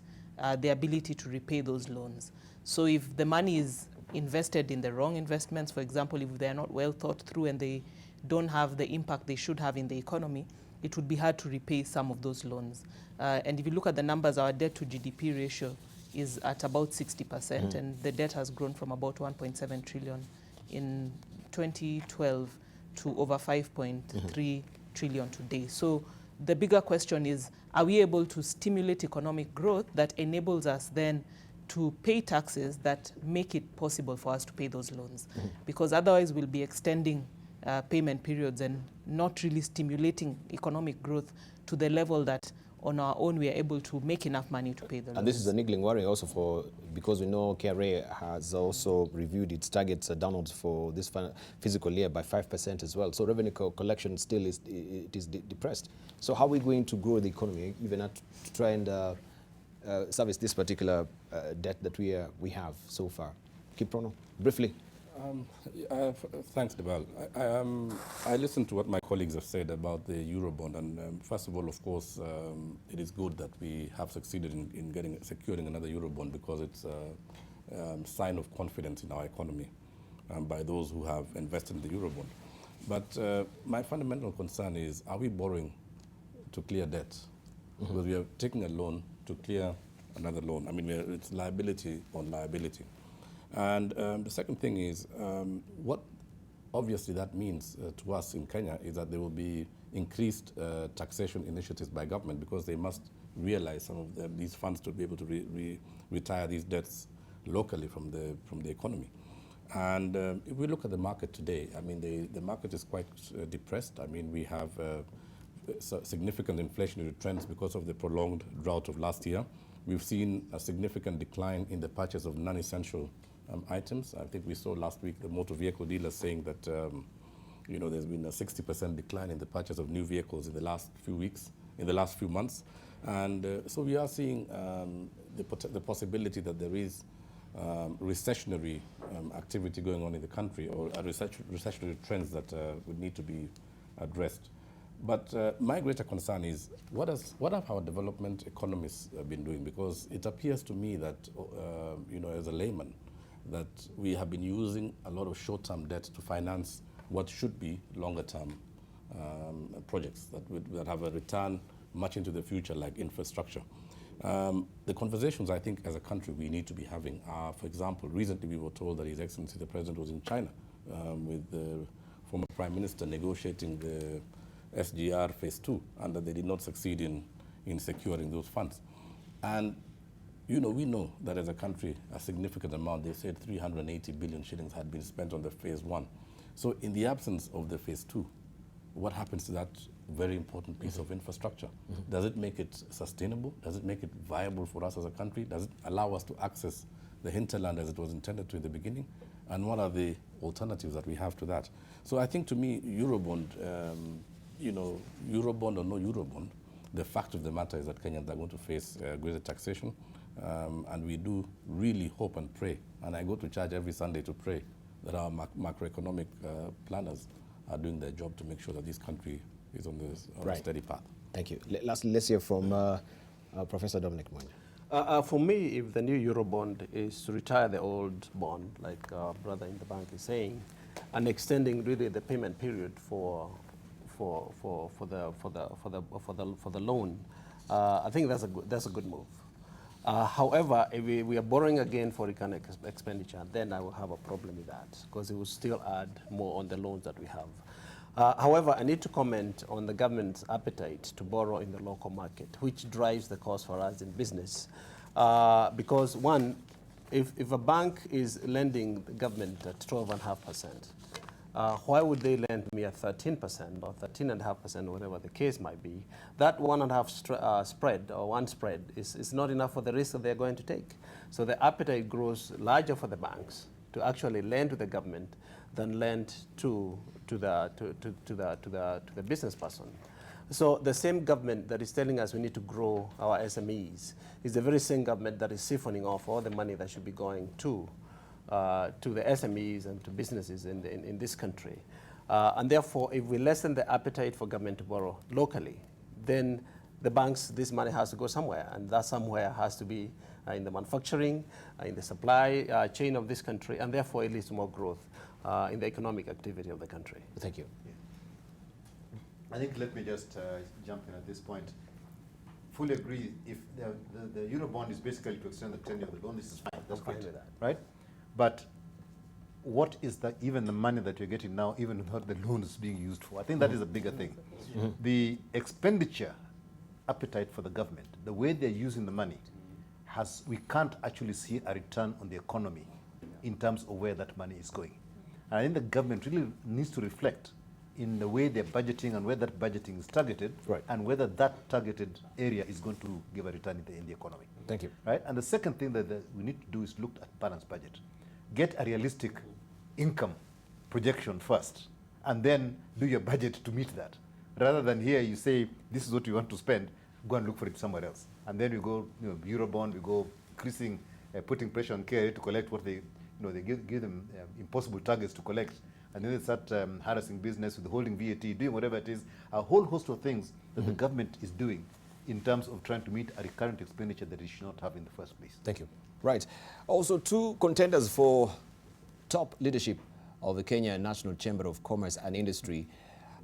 the ability to repay those loans. So if the money is invested in the wrong investments, for example, if they are not well thought through and they don't have the impact they should have in the economy, it would be hard to repay some of those loans. And if you look at the numbers, our debt to GDP ratio is at about 60%, and the debt has grown from about 1.7 trillion in 2012 to over 5.3 trillion today. So the bigger question is, are we able to stimulate economic growth that enables us then to pay taxes that make it possible for us to pay those loans? Because otherwise we'll be extending payment periods and not really stimulating economic growth to the level that on our own we are able to make enough money to pay the loans. And this is a niggling worry also because we know KRA has also reviewed its targets downwards for this fiscal year by 5% as well. So revenue collection still is depressed. So how are we going to grow the economy, even to try and service this particular debt that we have so far? Kiprono, briefly. Thanks, Debarl. I listened to what my colleagues have said about the Eurobond, and first of all, of course, it is good that we have succeeded in securing another Eurobond, because it's a sign of confidence in our economy by those who have invested in the Eurobond. But my fundamental concern is, are we borrowing to clear debt? Because we are taking a loan to clear another loan. I mean, it's liability on liability. And the second thing is, what obviously that means to us in Kenya is that there will be increased taxation initiatives by government, because they must realize some of these funds to be able to retire these debts locally from the economy. And if we look at the market today, I mean, the market is quite depressed. I mean, we have significant inflationary trends because of the prolonged drought of last year. We've seen a significant decline in the purchase of non-essential items. I think we saw last week the motor vehicle dealers saying that there's been a 60% decline in the purchase of new vehicles in the last few weeks, in the last few months. And so we are seeing the possibility that there is recessionary activity going on in the country, or recessionary trends that would need to be addressed. But my greater concern is, what have our development economists been doing? Because it appears to me that, as a layman, that we have been using a lot of short-term debt to finance what should be longer-term projects that have a return much into the future, like infrastructure. The conversations I think as a country we need to be having are, for example, recently we were told that His Excellency the President was in China with the former Prime Minister negotiating the SGR Phase 2, and that they did not succeed in securing those funds. And we know that as a country, a significant amount, they said 380 billion shillings had been spent on the Phase 1. So in the absence of the phase 2, what happens to that very important piece of infrastructure? Does it make it sustainable? Does it make it viable for us as a country? Does it allow us to access the hinterland as it was intended to in the beginning? And what are the alternatives that we have to that? So I think, to me, Eurobond, Eurobond or no Eurobond, the fact of the matter is that Kenyans are going to face greater taxation. And we do really hope and pray, and I go to church every Sunday to pray, that our macroeconomic planners are doing their job to make sure that this country is on a steady path. Thank you. Lastly, let's hear from Professor Dominic Mwanya. For me, if the new Eurobond is to retire the old bond, like brother in the bank is saying, and extending really the payment period for the loan, I think that's a good move. However, if we are borrowing again for economic expenditure, then I will have a problem with that, because it will still add more on the loans that we have. However, I need to comment on the government's appetite to borrow in the local market, which drives the cost for us in business. Because one, if a bank is lending the government at 12.5%, why would they lend me at 13% or 13.5%, whatever the case might be? That 1.5 spread, or one spread, is not enough for the risk that they're going to take. So the appetite grows larger for the banks to actually lend to the government than lend to the business person. So the same government that is telling us we need to grow our SMEs is the very same government that is siphoning off all the money that should be going to the SMEs and to businesses in this country. And therefore, if we lessen the appetite for government to borrow locally, then the banks, this money has to go somewhere, and that somewhere has to be in the manufacturing, in the supply chain of this country, and therefore it leads to more growth in the economic activity of the country. Thank you. Yeah. I think let me just jump in at this point. Fully agree. If the Eurobond is basically to extend the tenure of the loan, this is fine. That's fine great, with that. right? But what is even the money that you're getting now, even without the loans being used for? I think that is a bigger thing. The expenditure appetite for the government, the way they're using the money, we can't actually see a return on the economy in terms of where that money is going. And I think the government really needs to reflect in the way they're budgeting and where that budgeting is targeted, and whether that targeted area is going to give a return in the economy. Thank you. Right? And the second thing that we need to do is look at balanced budget. Get a realistic income projection first, and then do your budget to meet that. Rather than here you say, this is what you want to spend, go and look for it somewhere else. And then we go, Eurobond, we go increasing, putting pressure on KRA to collect what they give them impossible targets to collect. And then they start harassing business with holding VAT, doing whatever it is, a whole host of things that the government is doing in terms of trying to meet a recurrent expenditure that it should not have in the first place. Thank you. Right. Also, two contenders for top leadership of the Kenya National Chamber of Commerce and Industry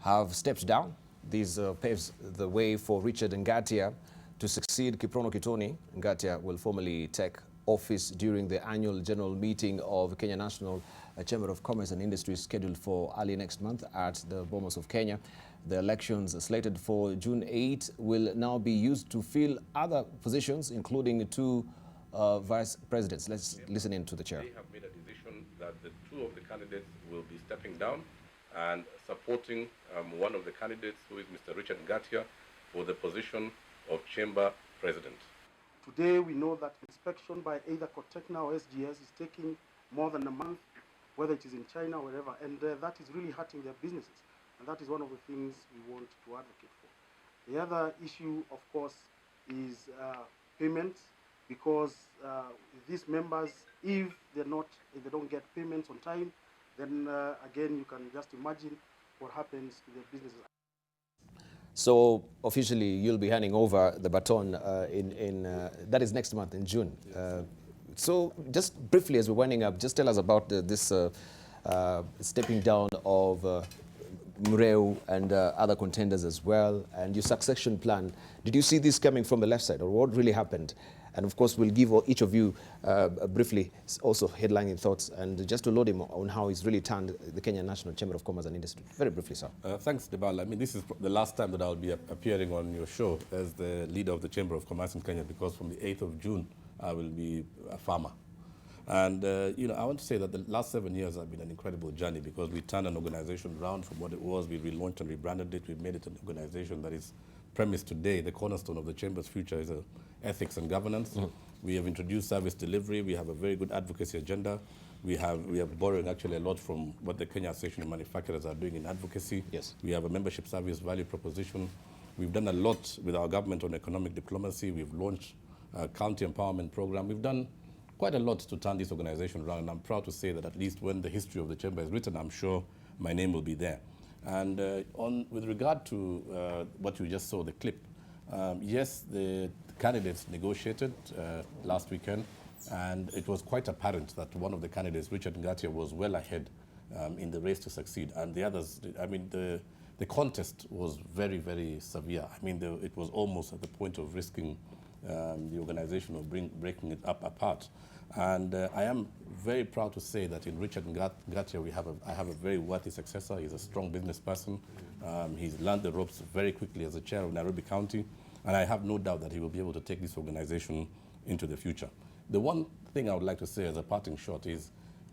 have stepped down. This paves the way for Richard Ngatia to succeed Kiprono Kitoni. Ngatia will formally take office during the annual general meeting of Kenya National Chamber of Commerce and Industry scheduled for early next month at the Bomas of Kenya. The elections slated for June 8 will now be used to fill other positions, including two vice presidents. Let's listen in to the chair. They have made a decision that the two of the candidates will be stepping down and supporting one of the candidates, who is Mr. Richard Ngatia, for the position of chamber president. Today we know that inspection by either Cotecna or SGS is taking more than a month, whether it is in China or wherever, and that is really hurting their businesses. And that is one of the things we want to advocate for. The other issue, of course, is payments, because these members, if they don't get payments on time, then again, you can just imagine what happens to their businesses. So officially, you'll be handing over the baton that is next month in June. So just briefly, as we're winding up, just tell us about this stepping down of Mureu and other contenders as well, and your succession plan. Did you see this coming from the left side, or what really happened? And of course, we'll give each of you briefly also headlining thoughts, and just to load him on how he's really turned the Kenya National Chamber of Commerce and Industry. Very briefly, sir. Thanks, Debarl. I mean, this is the last time that I'll be appearing on your show as the leader of the Chamber of Commerce in Kenya, because from the 8th of June, I will be a farmer. And you know, I want to say that the last 7 years have been an incredible journey because we turned an organization around from what it was. We relaunched and rebranded it. We've made it an organization that is premised today. The cornerstone of the Chamber's future is ethics and governance. We have introduced service delivery. We have a very good advocacy agenda. We are borrowing actually a lot from what the Kenya Association of Manufacturers are doing in advocacy. Yes. We have a membership service value proposition. We've done a lot with our government on economic diplomacy. We've launched a county empowerment program. We've done quite a lot to turn this organization around, and I'm proud to say that at least when the history of the Chamber is written, I'm sure my name will be there. And with regard to what you just saw, the clip, yes, the candidates negotiated last weekend, and it was quite apparent that one of the candidates, Richard Ngatia, was well ahead in the race to succeed, and the others, I mean, the contest was very, very severe. I mean, it was almost at the point of risking the organization or breaking it apart. And I am very proud to say that in Richard Ngatia, I have a very worthy successor. He's a strong business person. He's learned the ropes very quickly as the chair of Nairobi County, and I have no doubt that he will be able to take this organization into the future. The one thing I would like to say as a parting shot is,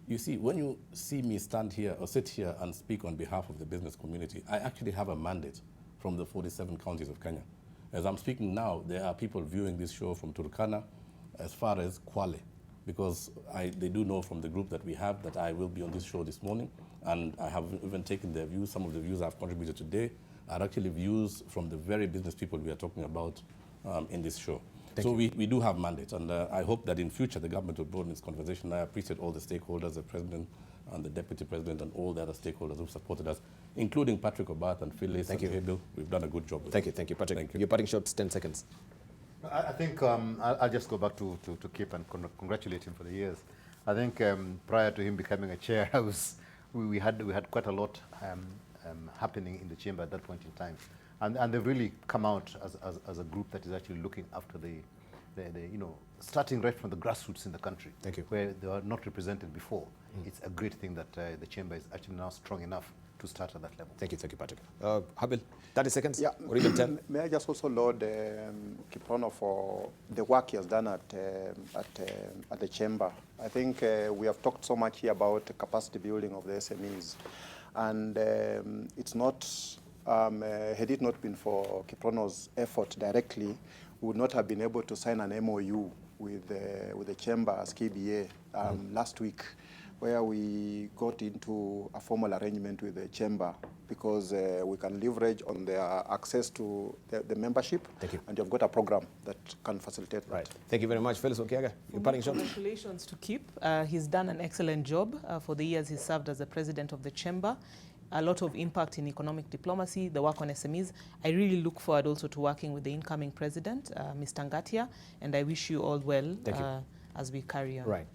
you see, when you see me stand here or sit here and speak on behalf of the business community, I actually have a mandate from the 47 counties of Kenya. As I'm speaking now, there are people viewing this show from Turkana as far as Kwale, because they do know from the group that we have that I will be on this show this morning, and I have even taken their views. Some of the views I've contributed today are actually views from the very business people we are talking about in this show. So we do have mandates, and I hope that in future the government will broaden its conversation. I appreciate all the stakeholders, the president and the deputy president and all the other stakeholders who've supported us, including Patrick Obath and Phyllis and Hebel. We've done a good job with Thank you, Patrick. Thank you. Your parting shots, 10 seconds. I think I'll just go back to Kip and congratulate him for the years. I think prior to him becoming a chair, we had quite a lot happening in the chamber at that point in time, and they've really come out as a group that is actually looking after the starting right from the grassroots in the country. Thank you. Where they were not represented before. It's a great thing that the chamber is actually now strong enough to start at that level. Thank you, Patrick. Habil, 30 seconds, Yeah. or even 10. May I just also laud Kiprono for the work he has done at the chamber. I think we have talked so much here about capacity building of the SMEs, and it's not, had it not been for Kiprono's effort directly, we would not have been able to sign an MOU with the chamber as KBA last week, where we got into a formal arrangement with the chamber because we can leverage on their access to the membership. Thank you. And you've got a program that can facilitate that. Right. Thank you very much. Phyllis Okiaga, your parting shot. Congratulations to Kip. He's done an excellent job for the years he's served as the president of the chamber. A lot of impact in economic diplomacy, the work on SMEs. I really look forward also to working with the incoming president, Mr. Ngatia, and I wish you all well as we carry on. Right.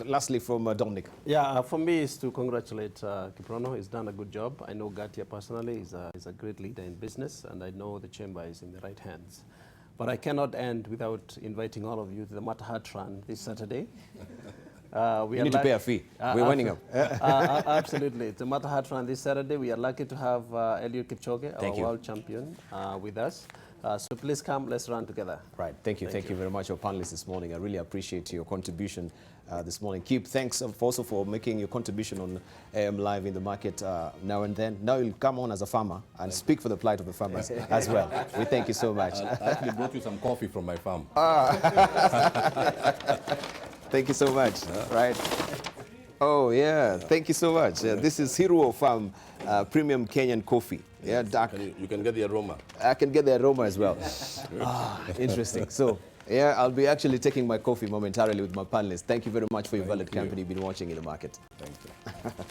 Lastly, from Dominic. Yeah, for me is to congratulate Kiprono. He's done a good job. I know Ngatia personally. He's a great leader in business, and I know the chamber is in the right hands. But I cannot end without inviting all of you to the Matahat run this Saturday. We need to pay a fee. We're winding up. Absolutely. It's a Matahat run this Saturday. We are lucky to have Eliud Kipchoge, our world champion, with us. So please come, let's run together. Right. Thank you very much, your panelists this morning. I really appreciate your contribution this morning. Kip, thanks also for making your contribution on AM Live in the market now and then. Now you'll come on as a farmer and speak for the plight of the farmers as well. We thank you so much. I actually brought you some coffee from my farm. Thank you so much. Right. Oh, yeah. Thank you so much. This is Hero Farm Premium Kenyan Coffee. Yeah, dark. You can get the aroma. I can get the aroma as well. Interesting. So, yeah, I'll be actually taking my coffee momentarily with my panelists. Thank you very much for your valued company. You've been watching in the market. Thank you.